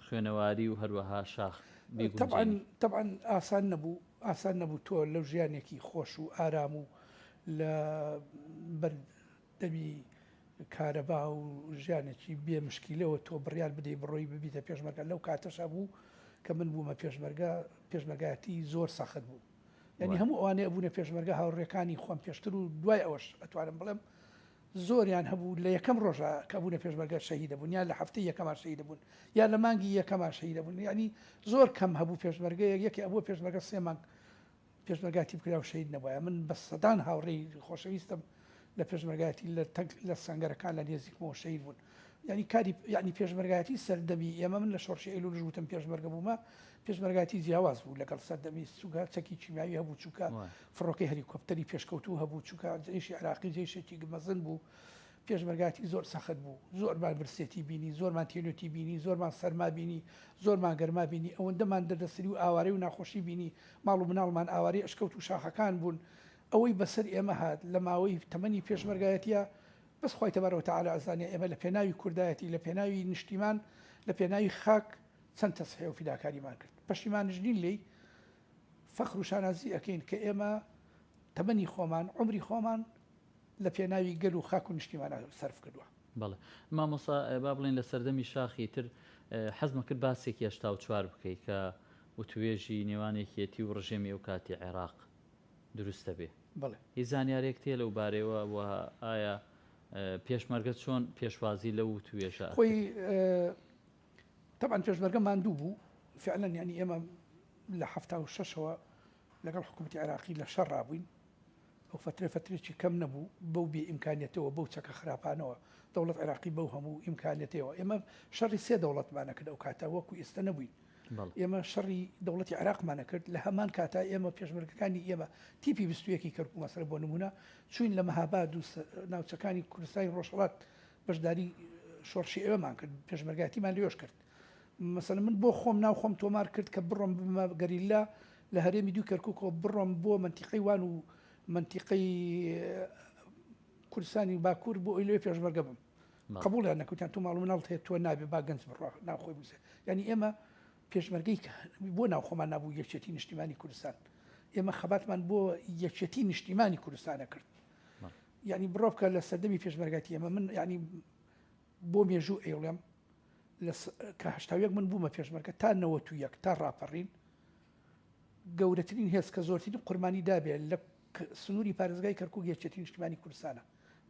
خوێنەواری و هەروەها شاخ طبعا ئاسان نەبوو تۆ لەو ژیانێکی خۆش و ئارام و لە بەردەمی کارەبا و ژیانێکی بێ مشکیلەوە تۆ بڕیار بدەی بڕۆی ببیتە پێشمەرگە لەو کاتەشا بوو کە من بوومە پێشمەرگایەتی زۆر سەخت بوو یعنی هەموو ئەوانەیە بوونە پێشمەرگە هاوڕێکانی خۆم پێشتر و دوای ئەوەش ئەتوانم بڵێم زۆریان هەبوو لە یەکەم ڕۆژە کە بوونە پێشمەرگە شەهید دەبوون یا لە هەفتەی یەکەمان شەهید دەبوون یا لە مانگی یەکەمان شەهید دەبوون یعنی زۆر کەم هەبوو پێشمەرگە یەکی ئەبوو پێشمەرگە 3 مانگ پێشمەرگاتی بکرا و شەهید نەبووە من بە سەدان هاوڕێی خۆشەویستم لە پێشمەرگاتی لە سەنگەرەکان لە نێزیکمەوە شەهید بوون یعنی کاری یعنی پێشمەرگاتی سەردەمی ئێمە من لە شۆڕشی ئەیلول ژوتم پێشمەرگە بوومە پێشمەرگاتی جیاواز بوو لەگەڵ سەردەمی سوگا چەکی چیمیاوی هەبوو چووکە فڕۆکەی هەلیکۆپتەری پێشکەوتوو هەبوو چووکە جێشی عراقی جێشێکی مەزن بوو پێشمەرگاتی زۆر سەخت بوو زۆرمان برسێتی بینی زۆرمان تێنوێتی بینی زۆرمان سەرما بینی زۆرمان گەرما بینی ئەوەندەمان دەردەسری و ئاوارەی و ناخۆشی بینی ماڵ و مناڵمان ئاواری ئەشکەوت و شاخەکان بوون ئەوەی بەسەر ئێمە هات لە ماوەی تەمەنی پێشمەرگایەتیە بەس خۆی تەبارەوە تەعالی ئەزانێ ئێمە لە پێناوی کوردایەتی لە پێناوی نیشتیمان لە پێناوی خاک چەند تەسحێ و فیداکاریمان کرد پەشیمانش نین لێی فەخر و شانازی ئەکەین کە ئێمە تەمەنی خۆمان عمری خۆمان لە پێناوی گەل و خاک و نیشتیمانە سەرف کردووە بەڵێ مامۆستا با بڵێن لە سەردەمی شاخی تر حەزمە کرد باسێکی 84 بکەیت کە وتوێژی نێوانێکیەتی و ڕژێمی ئەو کاتی عێراق دروستە بێ بڵێ هی زانیارێک تێ لەو بارەوە و ئایا پێشمەرگە چۆن پێشوازی لەو توێژە خۆی طبعا پێشمەرگە ماندوو بوو فعلا یعنی ئێمە لە 76ەوە لەگەڵ حکوومەتی عێراقی لە شەڕ ڕابووین ئەو فترێکی کەم نەبوو بەو بێ ئیمکانیەتەوە بەو چەکە خراپانەوە دەوڵەت عێراقی بەو هەموو ئیمکانیەتەوە ئێمە شەڕی 3 دەوڵەتمانە کرد ئەو کاتە وەکو ئێستا نەبووین ئێمە شەڕی دەوڵەتی عێراقمانە کرد لە هەمان کاتا ئێمە پێشمەرگەکانی ئێمە تیپی 21 کەرکوو مەسەر بۆ نمونە چوین لە مەهاباد و ناوچەکانی کوردستانی ڕۆژهەڵات بەشداری شۆڕشی ئێوەمان کرد پێشمەرگاتیمان لێوەش کرد مەسەلەن من بۆ خۆم ناو خۆم تۆمار کرد کە بڕۆم بمە گەریلا لە هەرێمی دوو کەرکووکەوە بڕۆم بۆ منتیقەی وان و منتیقەی کوردستانی باکوور بۆ ئەوی لێ پێشمەرگە بم قبولیان نەکوتیان تۆ ماڵ و مناڵت هەیە تۆ نابێ با گەنج بڕۆ ناوخۆی بووسێ یعنی ئێمە پێشمەرگەی بۆ ناو خۆمان نبوو یەکێتی نیشتیمانی کوردستان ئێمە خەباتمان بۆ یەکێتی نیشتیمانی کوردستانە کرد یعنی بڕۆ بکە لە سەردەمی پێشمەرگاتی ئێمە من یعنی بۆ مێژوو ئێڵێم کە هەشتاویەک من بوومە پێشمەرگە تا 91 تا ڕاپەڕین گەورەترین هێز کە زۆرترین قوربانی دابێت لە سنووری پارێزگای کەرکووک یەکێتی نیشتیمانی کوردستانە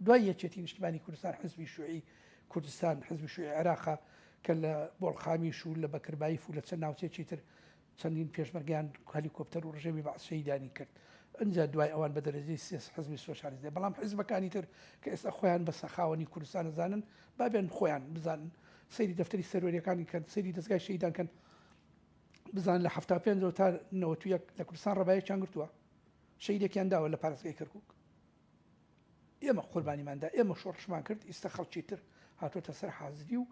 دوای یەکێتی نیشتیمانی کوردستان حزبی شوعی کوردستان حزبی شوعی عێراقا کە لە بۆڵخامیش و لە بەکربایف و لە چەند ناوچێکی تر چەندین پێشمەرگیان هەلیکۆپتەر و ڕژێمی بەعس شەیدانی کرد ئەنجا دوای ئەوان بە دەرەجەی سێ حزبی سۆشالیست بەڵام حزبەکانی تر کە ئێستا خۆیان بە سەخاوەنی کوردستان دەزانن بابێن خۆیان بزانن سەیری دەفتەری سەروەریەکانی کەن سەیری دەستگای شەیدان کەن بزان لە 75 تا 91 لە کوردستان ڕێبایەکیان گرتووە شەیدێکیان داوە لە پارێزگای کەرکووک ئێمە قوربانیماندا ئێمە شۆڕشمان کرد ئیستا خەڵکی تر هاتوۆتە سەر حازری و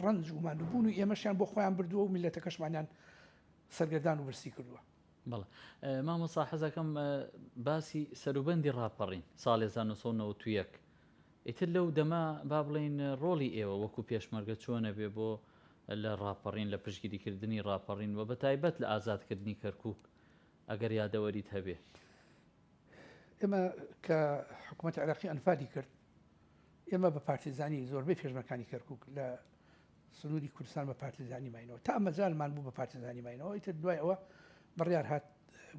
ڕنج و ماندووبوون و ئێمەشیان بۆ خۆیان بردووە و میلەتەکەشمانیان سەرگەردان و برسی کردووە. بەڵێ مامۆستا حەزەکەم باسی سەروبەندی ڕاپەڕین ساڵی 1991 ئیتر لەو دەما با بڵێن ڕۆڵی ئێوە وەکو پێشمەرگە چۆنە بێ بۆ لە ڕاپەڕین لە پشتگیریکردنی ڕاپەڕین و بە تایبەت لە ئازادکردنی کەرکووک ئەگەر یادەوەریت هەبێ. ئێمە کە حکوومەت عێراقی ئەنفادی کرد ئێمە بە پارتیزانی زۆربەی پێشمەرگەکانی کەرکووک لە سنووری کوردستان بە پارتیزانی ماینەوە تا ئەمەجارمان بوو بە پارتیزانی ماینەوە ئیتر دوای ئەوە بڕیار هات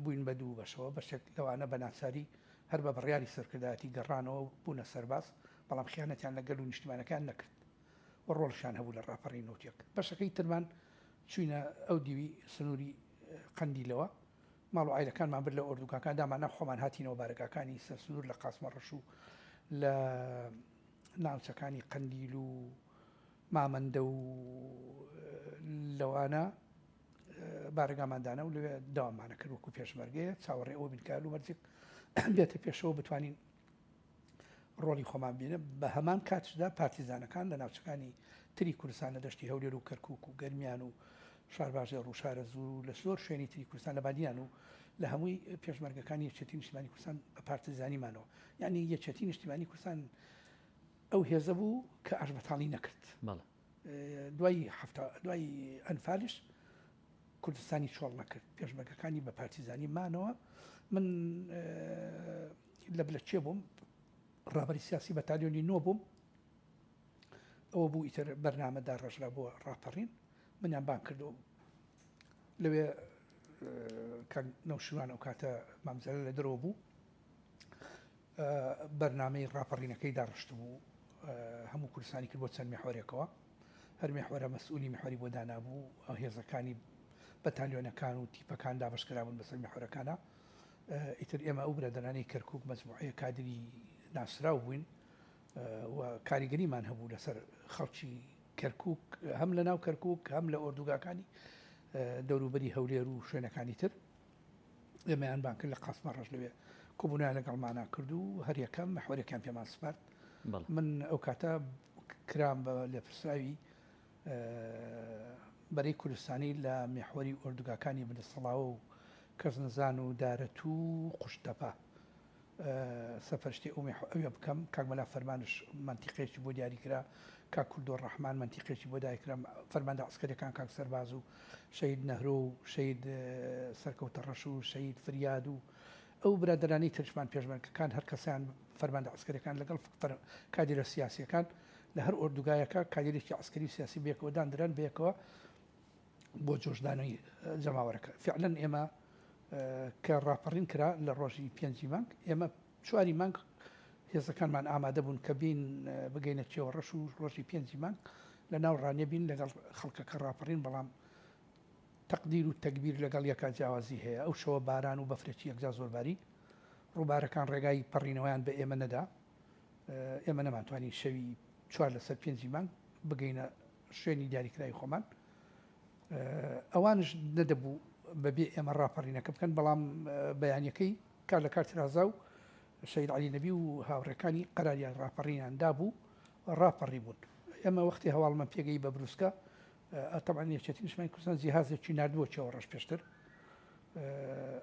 بووین بە دوو بەشەوە بەشێک لەوانە بە ناچاری هەر بە بڕیاری سەرکردایەتی گەڕانەوە بوونە سەرباز بەڵام خیانەتیان لەگەل و نیشتیمانەکان نەکرد و ڕۆڵشان هەبوو لە ڕاپەڕین نوتێک بەشەکەی ترمان چوینە ئەو دیوی سنووری قەندیلەوە ماڵ و عایلەکانمان برد لە ئۆردوگاکان دامانە خۆمان هاتینەوە بارگاکانی سەر سنوور لە قاسمە ڕەش و لە ناوچەکانی قەندیل و مامەندە و لەوانە بارگاماندانە و لەوێ داوامانە کرد وەکو پێشمەرگەیە چاوەڕێ ئەوە بینکار و مەرجێک بێتە پێشەوە بتوانین ڕۆڵی خۆمان بینە بە هەمان کاتشدا پارتیزانەکان لە ناوچەکانی تری کوردستان لە دەشتی هەولێر و کەرکووک و گەرمیان و شارباژێ ڕووشارەز و لە زۆر شوێنی تری کوردستان لە بادیان و لە هەمووی پێشمەرگەکانی یەکێتی نیشتیمانی کوردستان بە پارتیزانیمانەوە یعنی یەکێتی نیشتیمانی کوردستان ئەو هێزە بوو کە ئاشبەتاڵی نەکرد دوای ئەنفالیش کوردستانی چۆڵ نەکرد پێشمەرگەکانی بە پارتیزانی مانەوە من لە بلەچێ بووم ڕابەری سیاسی بەتالیۆنی نۆ بووم ئەوە بوو ئیتر بەرنامەدا ڕژرا بۆ ڕاپەڕین منیان بان کردو لەوێ نەوشیوان ئەو کاتە مامزەلە لە درەوە بوو بەرنامەی ڕاپەڕینەکەی داڕشت بوو هەموو کوردستانی کرد بۆ چەند میحوەرێکەوە هەر میحوەرە مەسئولی میحوەری بۆ دانابوو ئەو هێزەکانی بەتالیۆنەکان و تیپەکان دابشکرابوون بەسەر میحوەرەکانە ئیتر ئێمە ئەو برادرانی کەرکووک مەجموعەیە کادری ناسرااو بووین و کاریگەریمان هەبوو لەسەر خەڵکی کەرکووک هەم لە ناو کەرکووک هەم لە ئۆردوگاکانی دەوروبەری هەولێر و شوێنەکانی تر ئێمەیان بان کرد لە قاسمە ڕەش لەوێ کۆبوونیان لەگەڵمانە کرد و هەر یەکەم مەحوەرێکیان پێمان سپارد من ئەو کاتە کرام بە لێپرساوی بەرەی کوردستانی لە میحوەری ئۆردوگاکانی بنەسەڵاوە و کەس نەزان و دارەت و قوشتەپا سەفەرشتی ئەوێ بکەم کاکمەلا فەرمانش منتیقێکی بۆ دیاریکرا کاک کوردۆڕەحمان منتیقێکی بۆ دایکرا فەرماندە عسکەریەکان کاک سەرباز و شەید نەهرۆ و شەید سەرکەوتە ڕەش و شەید فریاد و ئەو برادرانی ترشمان پێشمەرگەکان هەر کەسیان فەرماندە عسکەریەکان لەگەڵ کادرە سیاسیەکان لە هەر ئۆردوگایەکە کادرێکی عسکەری سیاسی بێکەوە دانران بێکەوە بۆ جۆشدانەی جەماوەرەکە فعلەن ئێمە کە ڕاپەڕین کرا لە ڕۆژی 5 مانگ ئێمە 4 مانگ هێزەکانمان ئامادە بوون کە بین بگەینە چێوە ڕەش و ڕۆژی 5 مانگ لە ناو ڕانێ بین لەگەڵ خەڵکەکە ڕاپەڕین بەڵام تەقدیر و تەکبیر لەگەڵ یەکا جیاوازی هەیە ئەو شەوە باران و بەفرەتی یەکجا زۆرباری ڕووبارەکان ڕێگای پەڕینەوەیان بە ئێمە نەدا ئێمە نەمانتوانی شەوی 4 لەسەر 5 مانگ بگەینە شوێنی دیاریکراوی خۆمان ئەوانش نەدەبوو بەبێ ئێمە ڕاپەڕینەکە بکەن بەڵام بەیانەکەی کار لە کارتی رازا و شەید عەلی نەبی و هاوڕێکانی قەراریان ڕاپەڕینیان دابوو ڕاپەڕی بوون ئێمە وەختی هەواڵمان پێگەی بە بروسکە طبعا یەکێتی نیشتیمانی کوردستان جیهازێکی نردووە چێوە ڕەش پێشتر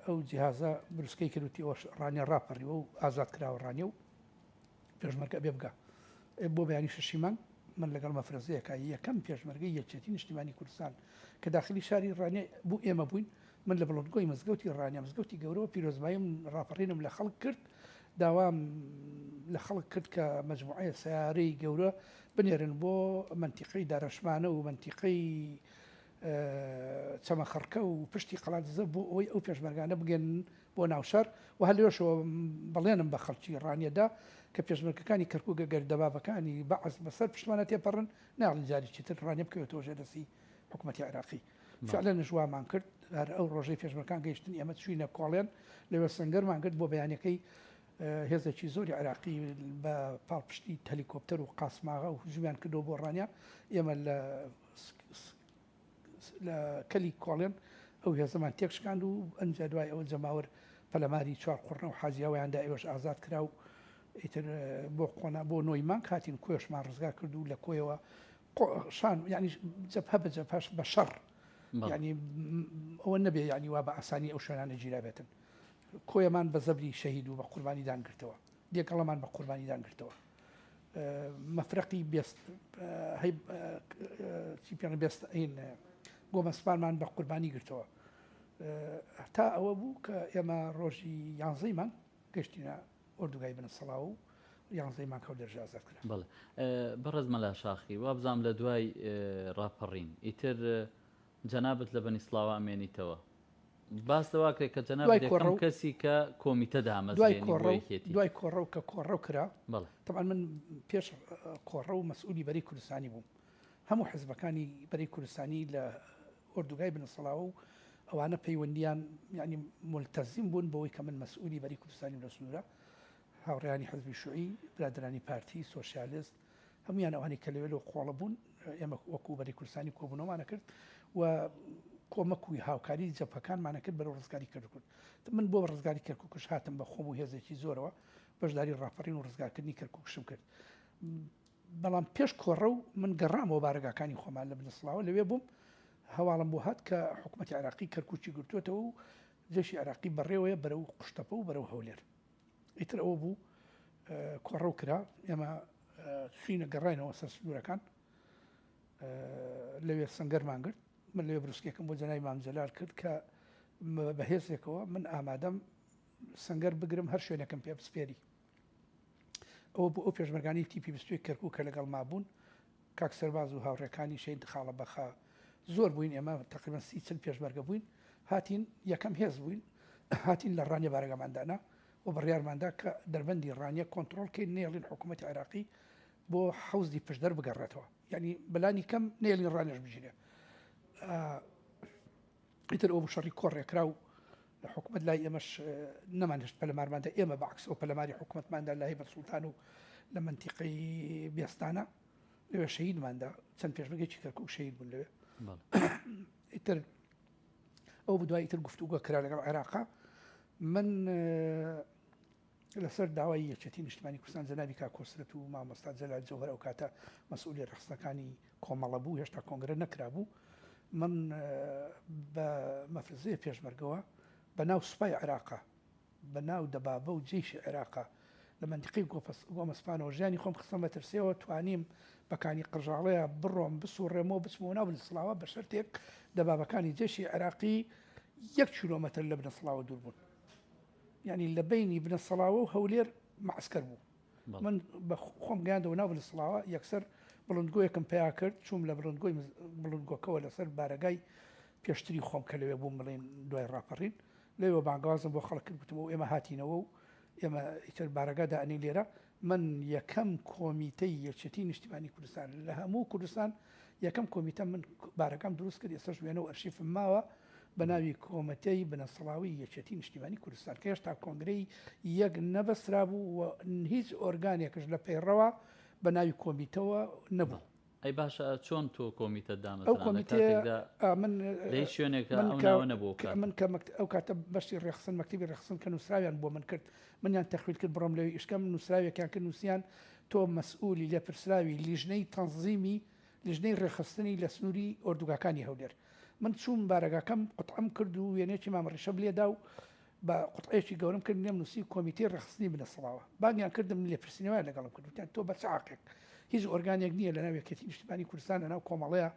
ئەو جیهازە بروسکەی کردوتی ئەوش ڕانیە ڕاپەڕیوە و ئازاد کراوە ڕانیە و پێشمەرگە بێ بگا بۆ بەیانی 6 مانگ من لەگەڵ مەفرەزەیەکە یەکەم پێشمەرگەی یەکێتی نیشتیمانی کوردستان کە داخلی شاری ڕانێ بوو ئێمە بووین من لە بڵۆنگۆی مزگەوتی ڕانیا مزگەوتی گەورەوە پیرۆزبایم ڕاپەڕینم لە خەڵک کرد داوام لە خەڵک کرد کە مەجموعەیە سیارەی گەورە بنێرن بۆ منتیقەی دارەشمانە و منتیقەی چەمەخەرکە و پشتی قەڵاتزە بۆ ئەوەی ئەو پێشمەرگانە بگەن بۆ ناوشار و هەلێشەوە بەڵێنم بە خەڵکی ڕانیەدا کە پێشمەرگەکانی کەرکووگە گەردەبابەکانی بەعز بەسەر پشتمانە تێپەڕن ناڵی جاریی تر ڕانیە بکەوێتەوە ژێدەسی حکوومەتی عێراقی فعلا نژوامان کرد هەر ئەو ڕۆژەی پێشمەرگەکان گەیشتن ئێمە چوینە کۆڵێن لەوێ سنگەرمان کرد بۆ بەیانەکەی هێزێکی زۆری عراقی بە پاڵپشتی هەلیکۆپتەر و قاسماغا و هجومیان کردەوە بۆ ڕانیا ئێمە لە کەلی کۆڵێن ئەو هێزەمان تێکشکاند و ئەنجا دوای ئەوە جەماوەر پەلەماری چوار قوڕنە و حاجیاویاندا ئێوەش ئازاد کرا و ئیتر بۆ قۆنا بۆ نۆیمان کاتین کۆشمان ڕزگار کرد و لە کۆیەوە شان ینی جەبهە بە جەبهەش بە شەڕ ینی ئەوە نەبێ ینی وا بە ئاسانی ئەو شوێنانە گیرا بێتن کۆیەمان بە زەبری شەهید و بە قوربانی دانگرتەوە دیێکەڵەمان بە قوربانی دانگرتەوە مەفرەقی چی پێڵێن بێستین گۆمەسپانمان بە قوربانی گرتەوە تا ئەوە بوو کە ئێمە ڕۆژی یانزەیمان گەشتینە ئۆردوگای بنەسەڵاو و یانزەیمان کەوت دەرژ ئازاد کرا. بەڵێ بەڕێز مەلا شاخی وابزانام لە دوای ڕاپەڕین ئیتر جەنابەت لە بەنی سڵاوە ئەمێنیتەوە باس دەواکرێت کە جەناب کەسی کە کۆمیتە دامەزێنی دوای کۆڕە و کە کۆڕە کرا طبعا من پێش کۆڕە و مەسئولی بەری کوردستانی بووم هەموو حزبەکانی بەری کوردستانی لە ئۆردوگای بنەسەڵاوە و ئەوانە پەیوەندیان ینی ملتەزیم بوون بەوەی کە من مەسئولی بەری کوردستانی لە سنوورە هاوڕێیانی حزبی شوعی برادرانی پارتی سۆشیالیست هەمویان ئەوانی کە لەوێ لەوە قۆڵە بوون ئێمە وەکو بەری کوردستانی کۆبوونەوەمانە کرد و کۆمەکوی هاوکاری جەپەکانمانە کرد بەرەو ڕزگاری کردکرد من بۆ ڕزگاری کەرکووکش هاتم بە خۆم و هێزێکی زۆرەوە بەشداری ڕاپەڕین و ڕزگارکردنی کەرکووکشم کرد بەڵام پێش کۆڕە و من گەڕامەوە بارگاکانی خۆمان لە بنەسڵاوە لەوێ بووم هەواڵم بۆ هات کە حکوومەتی عێراقی کەرکووکی گرتوێتەوە و جێشی عێراقی بەڕێوەیە بەرەو قوشتەپە و بەرەو هەولێر ئیتر ئەوە بوو کۆڕە و کرا ئێمە چوینە گەڕاینەوە سەر سنوورەکان لەوێ سەنگەرمان گرت من لەوێ بروسکێکم بۆ جەنای مام جەلال کرد کە بەهێزێکەوە من ئامادەم سەنگەر بگرم هەر شوێنەکەم پێ بسپێری ئەوە بۆ ئەو پێشمەرگانی تیپی بستوێ کەرکوو کە لەگەڵ مابوون کاک سەرباز و هاوڕێکانی شەید خاڵە بەخا زۆر بووین ئێمە تقریبا 30 پێشمەرگە بووین هاتین یەکەم هێز بووین هاتین لە ڕانیە بارگەماندانا و بڕیارماندا کە دەربەندی ڕانیە کۆنتترۆلکەین نێڵین حکوومەتی عێراقی بۆ حەوزی پشدەر بگەڕێتەوە ینی بەلانی کەم نێڵین ڕانیش بژینێ ئیتر ئەو شەڕی کۆڕێکرا و حکوومەت لای ئێمەش نەمانهشت پەلەمارماندا ئێمە بەعکس ئەو پەلەماری حکوومەتماندا لە هەیبەت سوڵتان و لە منتیقەی بیێستانە لەوێ شەهیدماندا چەند پێشمەرگێکی کەرکووک شەهید بوون لەوێ ئیتر ئەو بدوای ئیتر گفتوگۆ کرا لەگەڵ عێراقا من لەسەر داوای یەکێتی نیشتیمانی کوردستان جەنابی کاکۆسرەت و مامۆستا جەلال جەوهەر ئەو کاتە مەسئولی ڕخستەکانی کۆمەڵە بوو هێشتا کۆنگرە نەکرا بوو من بە مەفرزەیە پێشمەرگەوە بە ناو سوپای عێراقا بە ناو دەبابە و جێیشی عێراقا لە منتیقەی گۆمەسپانەوە ژیانی خۆم خستە مەترسیەوە توانیم بەکانی قژاڵەیە بڕۆم بسوڕێمەوە بچمەوە ناو بنەسڵاوە بە شەرتێک دەبابەکانی جێشی عێراقی 1 کیلۆمەتر لە بنەسڵاوە دوور بوون ینی لە بینی بنەسڵاوە و هەولێر معسکەر بوو من بە خۆم گەیاندەوە ناو بنەسڵاوە یەکسەر بڵندگۆیەکم پیا کرد چوم لە بڵندگۆکەوە لەسەر بارەگای پێشتری خۆم کە لەوێ بووم بڵێن دوای ڕاپەڕین لەوێ بانگوازم بۆ خەڵک کرد گوتم و ئێمە هاتینەوە و ئێمە ئیتر بارەگادا ئەنی لێرە من یەکەم کۆمیتەی یەکێتی نیشتیمانی کوردستان لە هەموو کوردستان یەکەم کۆمیتە من بارەکەم دروست کرد ئێستاش وێنە و ئەرشیفم ماوە بە ناوی کۆمەتەی بنەسڵاوی یەکێتی نیشتیمانی کوردستان کە هێشتا کۆنگرەی یەک نەبەسرا بوو و هیچ ئۆرگانێکش لە پەیڕەوە بە ناوی کۆمیتەوە نەبوو. ئەی باشە چۆن تۆ کۆمیتە دامەزرا ئەو کۆمیتە من لەی شوێنێکە ئەو نەبوو من کە ئەو کاتە بەشی ڕێخستن مەکتەبی ڕێخستن کە نووسراویان بۆ من کرد منیان تەخویل کرد بڕۆم لەوەی ئیشکەم نووسراوێکیان کرد نووسیان تۆ مەسئولی لێپرسراوی لیژنەی تەنزیمی لیژنەی ڕێخستنی لە سنووری ئۆردوگاکانی هەولێر من چوون بارەگاکەم قوتعەم کرد و وێنێکی مامەڕیشەم لێدا و بە قوتعەیەکی گەورم کرد نێم نووسی کۆمیتەی ڕێخستنی بنەسڵاوە باگیان کردم لێپرسینەوە لەگەڵم کردوتیان تۆ بە چاقێک هیچ ئۆرگانێک نییە لە ناو یەکێتی نیشتیمانی کوردستان لە ناو کۆمەڵەیە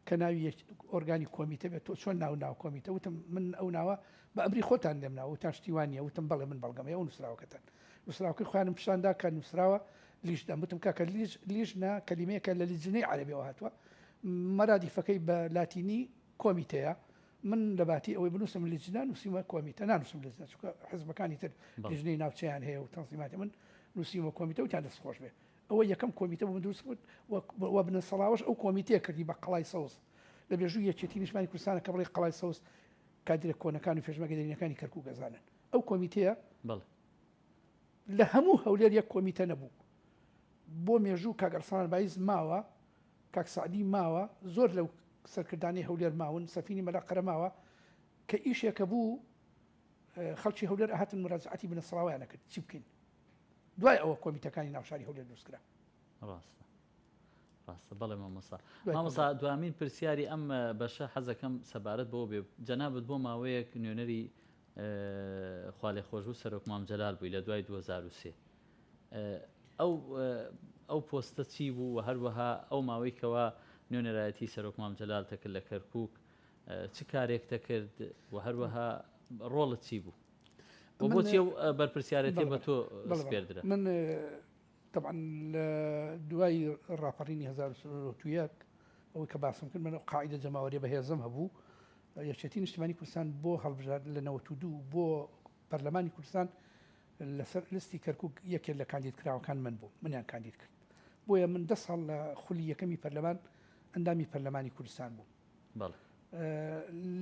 کە ناوی ئۆرگانی کۆمیتە بێت تۆ چۆن ناو کۆمیتە وتم من ئەو ناوە بە ئەمری خۆتان لێم ناوە وتان شتیوانیە وتم بەڵێ من بەڵگەمەیە و نووسراوەکەتان نووسراوەکەی خۆیانم پیشاندا کە نووسراوە لیژدا وتم کاکە لیژنا کەلیمەیەکە لە لیژنەی عەرەبیەوە هاتووە مەرادیفەکەی بە لاتینی کۆمیتەیە من لە باتی ئەوەی بنووسم لیژنا نووسیمە کۆمیتە نانووسم لیژنا چونکە حزبەکانی تر لیژنەی ناوچەیان هەیە و تەنزیماتی من نووسیمە کۆمیتە وتیان دەستخۆش بێ ئەوە یەکەم کۆمیتە بوو دروست کرد و بنەسەڵاوەش ئەو کۆمیتەیە کردی بە قەڵای سەوز لە بێژووی یەکێتی نیشتمانی کوردستانە کە بڵێ قەڵای سەوز کادرە کۆنەکان و پێشمەرگەدەرینەکانی کەرکووک گەزانن ئەو کۆمیتەیە لە هەموو هەولێر یەک کۆمیتە نەبوو بۆ مێژوو کاک ئەرسڵان بایز ماوە کاک سعدی ماوە زۆر لەو سەرکردانی هەولێر ماون سەفینی مەلاقەرە ماوە کە ئیشێکە بوو خەڵکی هەولێر ئاهاتن مراجعەتی بنەسەڵاویانە کرد چی بکەین دوای ئەوە کۆمیتەکانی ناوشاری هەولێر دروستکرا ڕاستە بەڵێ مامۆستا دوامین پرسیاری ئەم بەشە حەزەکەم سەبارەت بۆ بێ جەنابەت بۆ ماوەیەک نوێنەری خوا لێ خۆش و سەرۆک مام جەلال بووی لە دوای 2003 ئەو پۆستە چی بوو و هەروەها ئەو ماوەی کەوا نوێنەرایەتی سەرۆک مام جەلال تەکرد لە کەرکووک چ کارێک دەکرد و هەروەها ڕۆڵت چی بوو بۆچی ئەو بەرپرسیارەتی بە تۆ سپێردرا من طبعا دوای ڕاپەڕینی 1970 ئەوەی کە باسم کرد من قاعدە جەماوەری بەهێزم هەبوو یەکێتی نیشتیمانی کوردستان بۆ هەڵبژار لە 92 بۆ پەرلەمانی کوردستان لەسەر لستی کەرکووک یەکێک لە کاندیدکراوەکان من بوو منیان کاندید کرد بۆیە من 10 ساڵ لە خولی یەکەمی پەرلەمان ئەندامی پەرلەمانی کوردستان بوو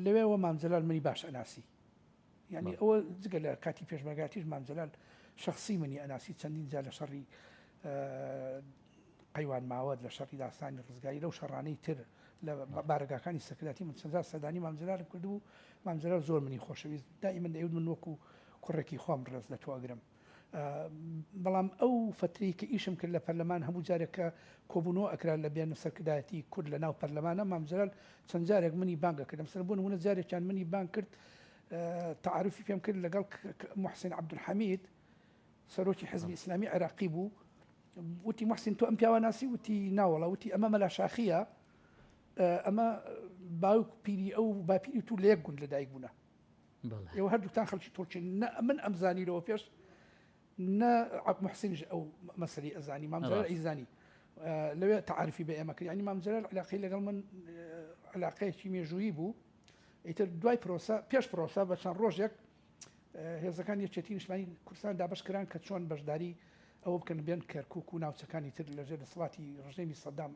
لەوێەوە مام جەلال منی باش ئەناسی یعنی ئەوە جگە لە کاتی پێشمەرگاتیش مام جەلال شخصی منی ئەناسی چەندین جا لە شەڕی قەیوان ماوەد لە شەڕی داستانی ڕزگاری لەو شەڕانەی تر لە بارگاکانی سەکرەتی من چەند سەدانی مام جەلال کردو مام جەلال زۆر منی خۆشەویست دائیمەن دەیوت من وەکو کوڕێکی خۆم ڕێز لە تۆگرم بەڵام ئەو فترەی کە ئیشم کرد لە پەرلەمان هەموو جارێکە کۆبوونەوە ئەکرا لە بێن سەرکردایەتی کورد لە ناو پەرلەمانە مام جەلال چەند جارێک منی بانگە کردم سەر بوون هونە جارێکیان منی بانگ کرد تعارفی پێم کرد لەگەڵ محسن عەبدولحەمید سەرۆکی حزبی ئیسلامی عێراقی بوو وتی محسن تۆ ئەم پیاوە ناسی وتی ناوەڵە وتی ئەمە مەلا شاخیە ئەمە باوک پیری ئەو باپیری تو لە یەک گوند لەدایک بوونە ئێوە هەردووتان خەڵکی تۆڵچین من ئەمزانیرەوە پێش نە محسنش ئەو مەسەلەی ئەزانی مام جەلال ئەیزانی لەوێ تعارفی بە ئێمە کرد ینی مام جەلال علاقەی لەگەڵ من علاقەیەکی مێژوویی بوو ئیتر دوای پرۆسە پێش پرۆسە بە چەند ڕۆژێک هێزەکان یەکێتی نیشتیمانی کوردستان دابەشکران کە چۆن بەشداری ئەوە بکەن بێن کەرکووک و ناوچەکانی تر لەژێر دەسەڵاتی ڕژێمی سەدام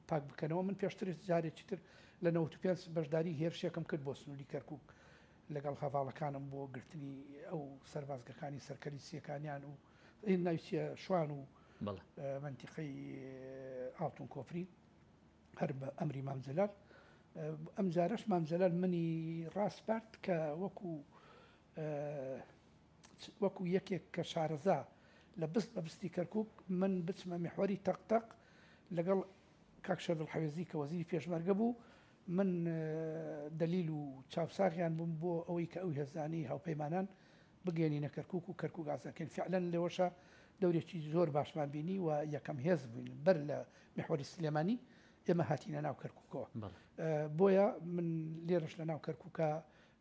پاک بکەنەوە من پێشتر جارێکی تر لە 95 بەشداری هێرشێکم کرد بۆ سنووری کەرکووک لەگەڵ هەواڵەکانم بۆ گرتنی ئەو سەربازگەکانی سەرکەری سیەکانیان و ناوچە شوان و منتیقەی ئاڵتون کۆفری هەر بە ئەمری مام جەلال ئەم جارەش مام جەلال منی ڕاستپارت کە وەکو یەکێک کە شارەزا لە بەستی کەرکووک من بچمە میحوەری تەقتەق لەگەڵ کاک شەردڵحەوێزی کە وەزیری پێشمەرگە بوو من دلیل و چاوساغیان بووم بۆ ئەوەی کە ئەو هێزانی هاوپەیمانان بگەێنینە کەرکووک و کەرکووک ئازاکەین فعلەن لێوەشە دەورێکی زۆر باشمان بینی و یەکەم هێز بووین بەر لە میحوەری سلێمانی ئێمە هاتینە ناو کەرکووکەوە بۆیە من لێرەش لە ناو کەرکووکە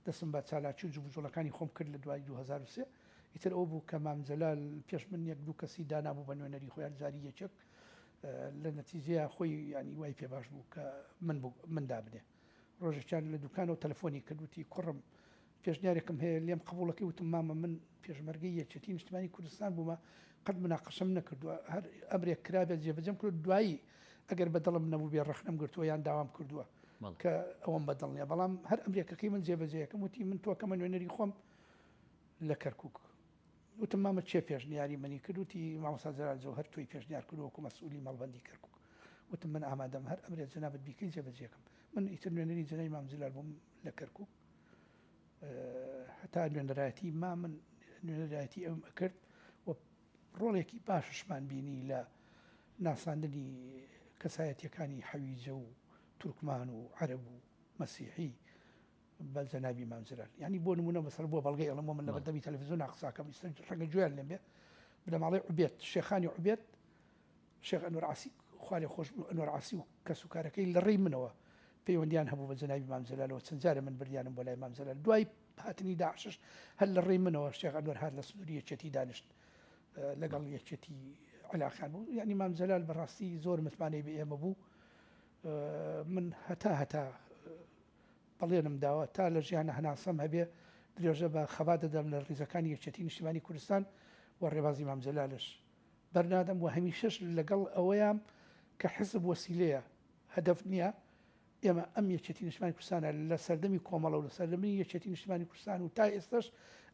دەسم بە چالاکی و جوبجوڵەکانی خۆم کرد لە دوای 2003 ئیتر ئەو بوو کە مام جەلال پێش من یەک دوو کەسی دانابوو بە نوێنەری خۆیان جاری یەکێک لە نەتیجەیە خۆی ینی وای پێ باش بوو کە من دابنێ ڕۆژێکیان لە دوکانەوە تەلەفۆنی کردوتی کوڕم پێشنیارێکم هەیە لێم قبوڵەکەی وتم مامە من پێشمەرگەی یەکێتی نیشتیمانی کوردستان بوومە قەت مناقەشەم نەکردووە هەر ئەمرێک کرابێت جێبەجێم کرد دوایی ئەگەر بەدڵم نەبوو بێ ڕەخنەم گرتووە یان داوام کردووە کە ئەوەم بەدڵ نیە بەڵام هەر ئەمرێکەکەی من جێبەجێیەکەم وتی من تۆکەمە نوێنەری خۆم لە کەرکووک وتم مامە چێ پێشنیاری منی کردوتی مامۆستا جەلال جەوهەر توی پێشنیار کردووەکو مەسئولی مەڵبەندی کەرکووک وتم من ئامادەم هەر ئەمرێک جەنابەت بیکەی جێبەجێکم من ئیتر نوێنەری جەنابی مام جەلال بووم لە کەرکووک هەتا نوێنەرایەتی من نوێنەرایەتی ئەوم ئەکرد و ڕۆڵێکی باششمان بینی لە ناساندنی کەسایەتیەکانی حەویجە و تورکمان و عەرەب و مەسیحی بە جەنابی مام جەلال یعنی بۆ نمونە بەسەر بۆ بەڵگەی ئەڵەمە من لە بەردەمی تەلەڤیزیۆن قساکەم ڕەنگە گوێیان لێم بێ لە ماڵەی عوبێد شێخانی عوبێد شێخ ئەنوەر عاسی خوا لێ خۆش بوو ئەنوەر عاسی و کەسوکارەکەی لە ڕێی منەوە پەیوەندیان هەبوو بە جەنابی مام جەلالەوە چەند جارە من بردیانم بۆ لای مام جەلال دوای هاتنی داعشش هەر لە ڕێی منەوە شێخ ئەنوەر هات لە سنووری یەکێتی دانیشت لەگەڵ یەکێتی علاقان بوو یعنی مام جەلال بەڕاستی زۆر متمانەی بە ئێمە بوو من هەتا بەڵێنم داوە تا لە ژیانە هەناسەم هەبێ درێژە بە خەبا دەدەم لە ڕیزەکانی یەکێتی نیشتیمانی کوردستان و ڕێبازی مام جەلالش بەرنادەم و هەمیشەش لەگەڵ ئەوەیان کە حزب وەسیلەیە هەدەف نییە ئێمە ئەم یەکێتی نیشتیمانی کوردستانە لە سەردەمی کۆمەڵە و لە سەردەمی یەکێتی نیشتیمانی کوردستان و تا ئێستش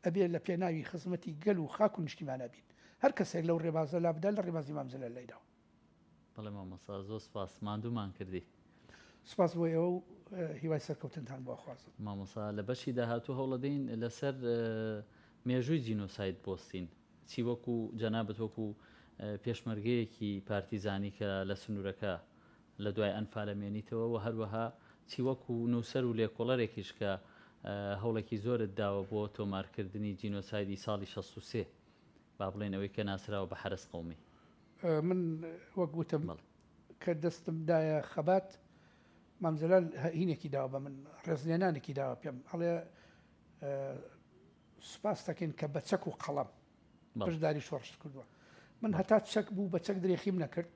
ئەبێ لە پێناوی خزمەتی گەل و خاک و نیشتیمانە بین هەر کەسێک لەو ڕێبازە لا بدە لە ڕێبازی مام جەلال لایداوە. بەڵێ مامۆستا زۆر سپاس ماندوومان کردی. سپاس بۆ ئێوە و هیوای سەرکەوتنتان بۆ خوازم. مامۆستا لە بەشی داهاتوو هەوڵەدەین لەسەر مێژووی جینۆساید بۆستین چی وەکو جەنابەت وەکو پێشمەرگەیەکی پارتیزانی کە لە سنوورەکە لە دوای ئەنفالەمێنیتەوە و هەروەها چی وەکو نووسەر و لێکۆڵەرێکیش کە هەوڵێکی زۆرت داوە بۆ تۆمارکردنی جینۆسایدی ساڵی 63 با بڵێن ئەوەی کە ناسراوە بە حرس قەومی. من وەک گوتم کە دەستمدایە خەبات مام جەلال هینێکی داوە بە من ڕێزلێنانێکی داوە پێم هەڵێ سوپاس دەکەین کە بە چەک و قەڵەم بەشداری شۆڕش کردووە من هەتا چەک بوو بە چەک درێخیم نەکرد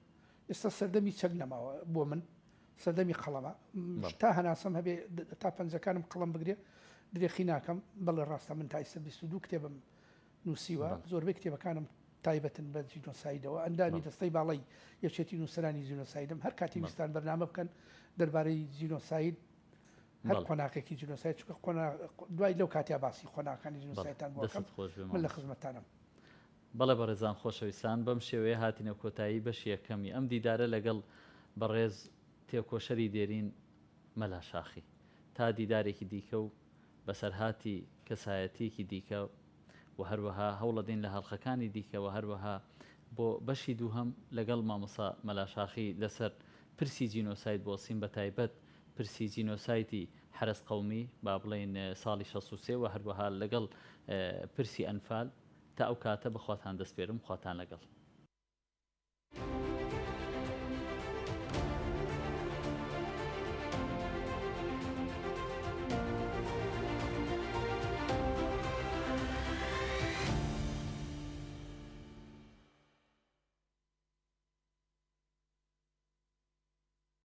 ئێستا سەردەمی چەک نەماوە بۆ من سەردەمی قەڵەمە تا هەناسەم هەبێ تا پەنجەکانم قەڵەم بگرێ درێخی ناکەم بەڵێ ڕاستە من تا ئێستا 22 کتێبم نووسیوە زۆربەی کتێبەکانم تایبەتن بە جینۆسایدەوە ئەندامی دەستەی باڵی یەکێتی نووسەرانی جینۆسایدم هەر کاتی ویستان بەرنامە بکەن دەربارەی جینۆساید هەر قۆناغێکی جینۆساید چکە دوای لەو کاتیا باسی قۆناغەکانی جینۆسایدتان بۆکەم من لە خزمەتتانم. بەڵێ بەڕێزان خۆشەویستان بەم شێوەیە هاتینە کۆتایی بەشی یەکەمی ئەم دیدارە لەگەڵ بەڕێز تێکۆشەری دێرین مەلا شاخی تا دیدارێکی دیکە و بەسەرهاتی کەسایەتیەکی دیکە و هەروەها هەوڵەدەین لە هەڵخەکانی دیکەوە هەروەها بۆ بەشی دووهەم لەگەڵ مامۆستا مەلا شاخی لەسەر پرسی جینۆساید بۆسین بە تایبەت پرسی جینۆسایدی حرس قەومی با بڵێن ساڵی 63 و هەروەها لەگەڵ پرسی ئەنفال تا ئەو کاتە بەخواتان دەستپێرم خواتان لەگەڵ.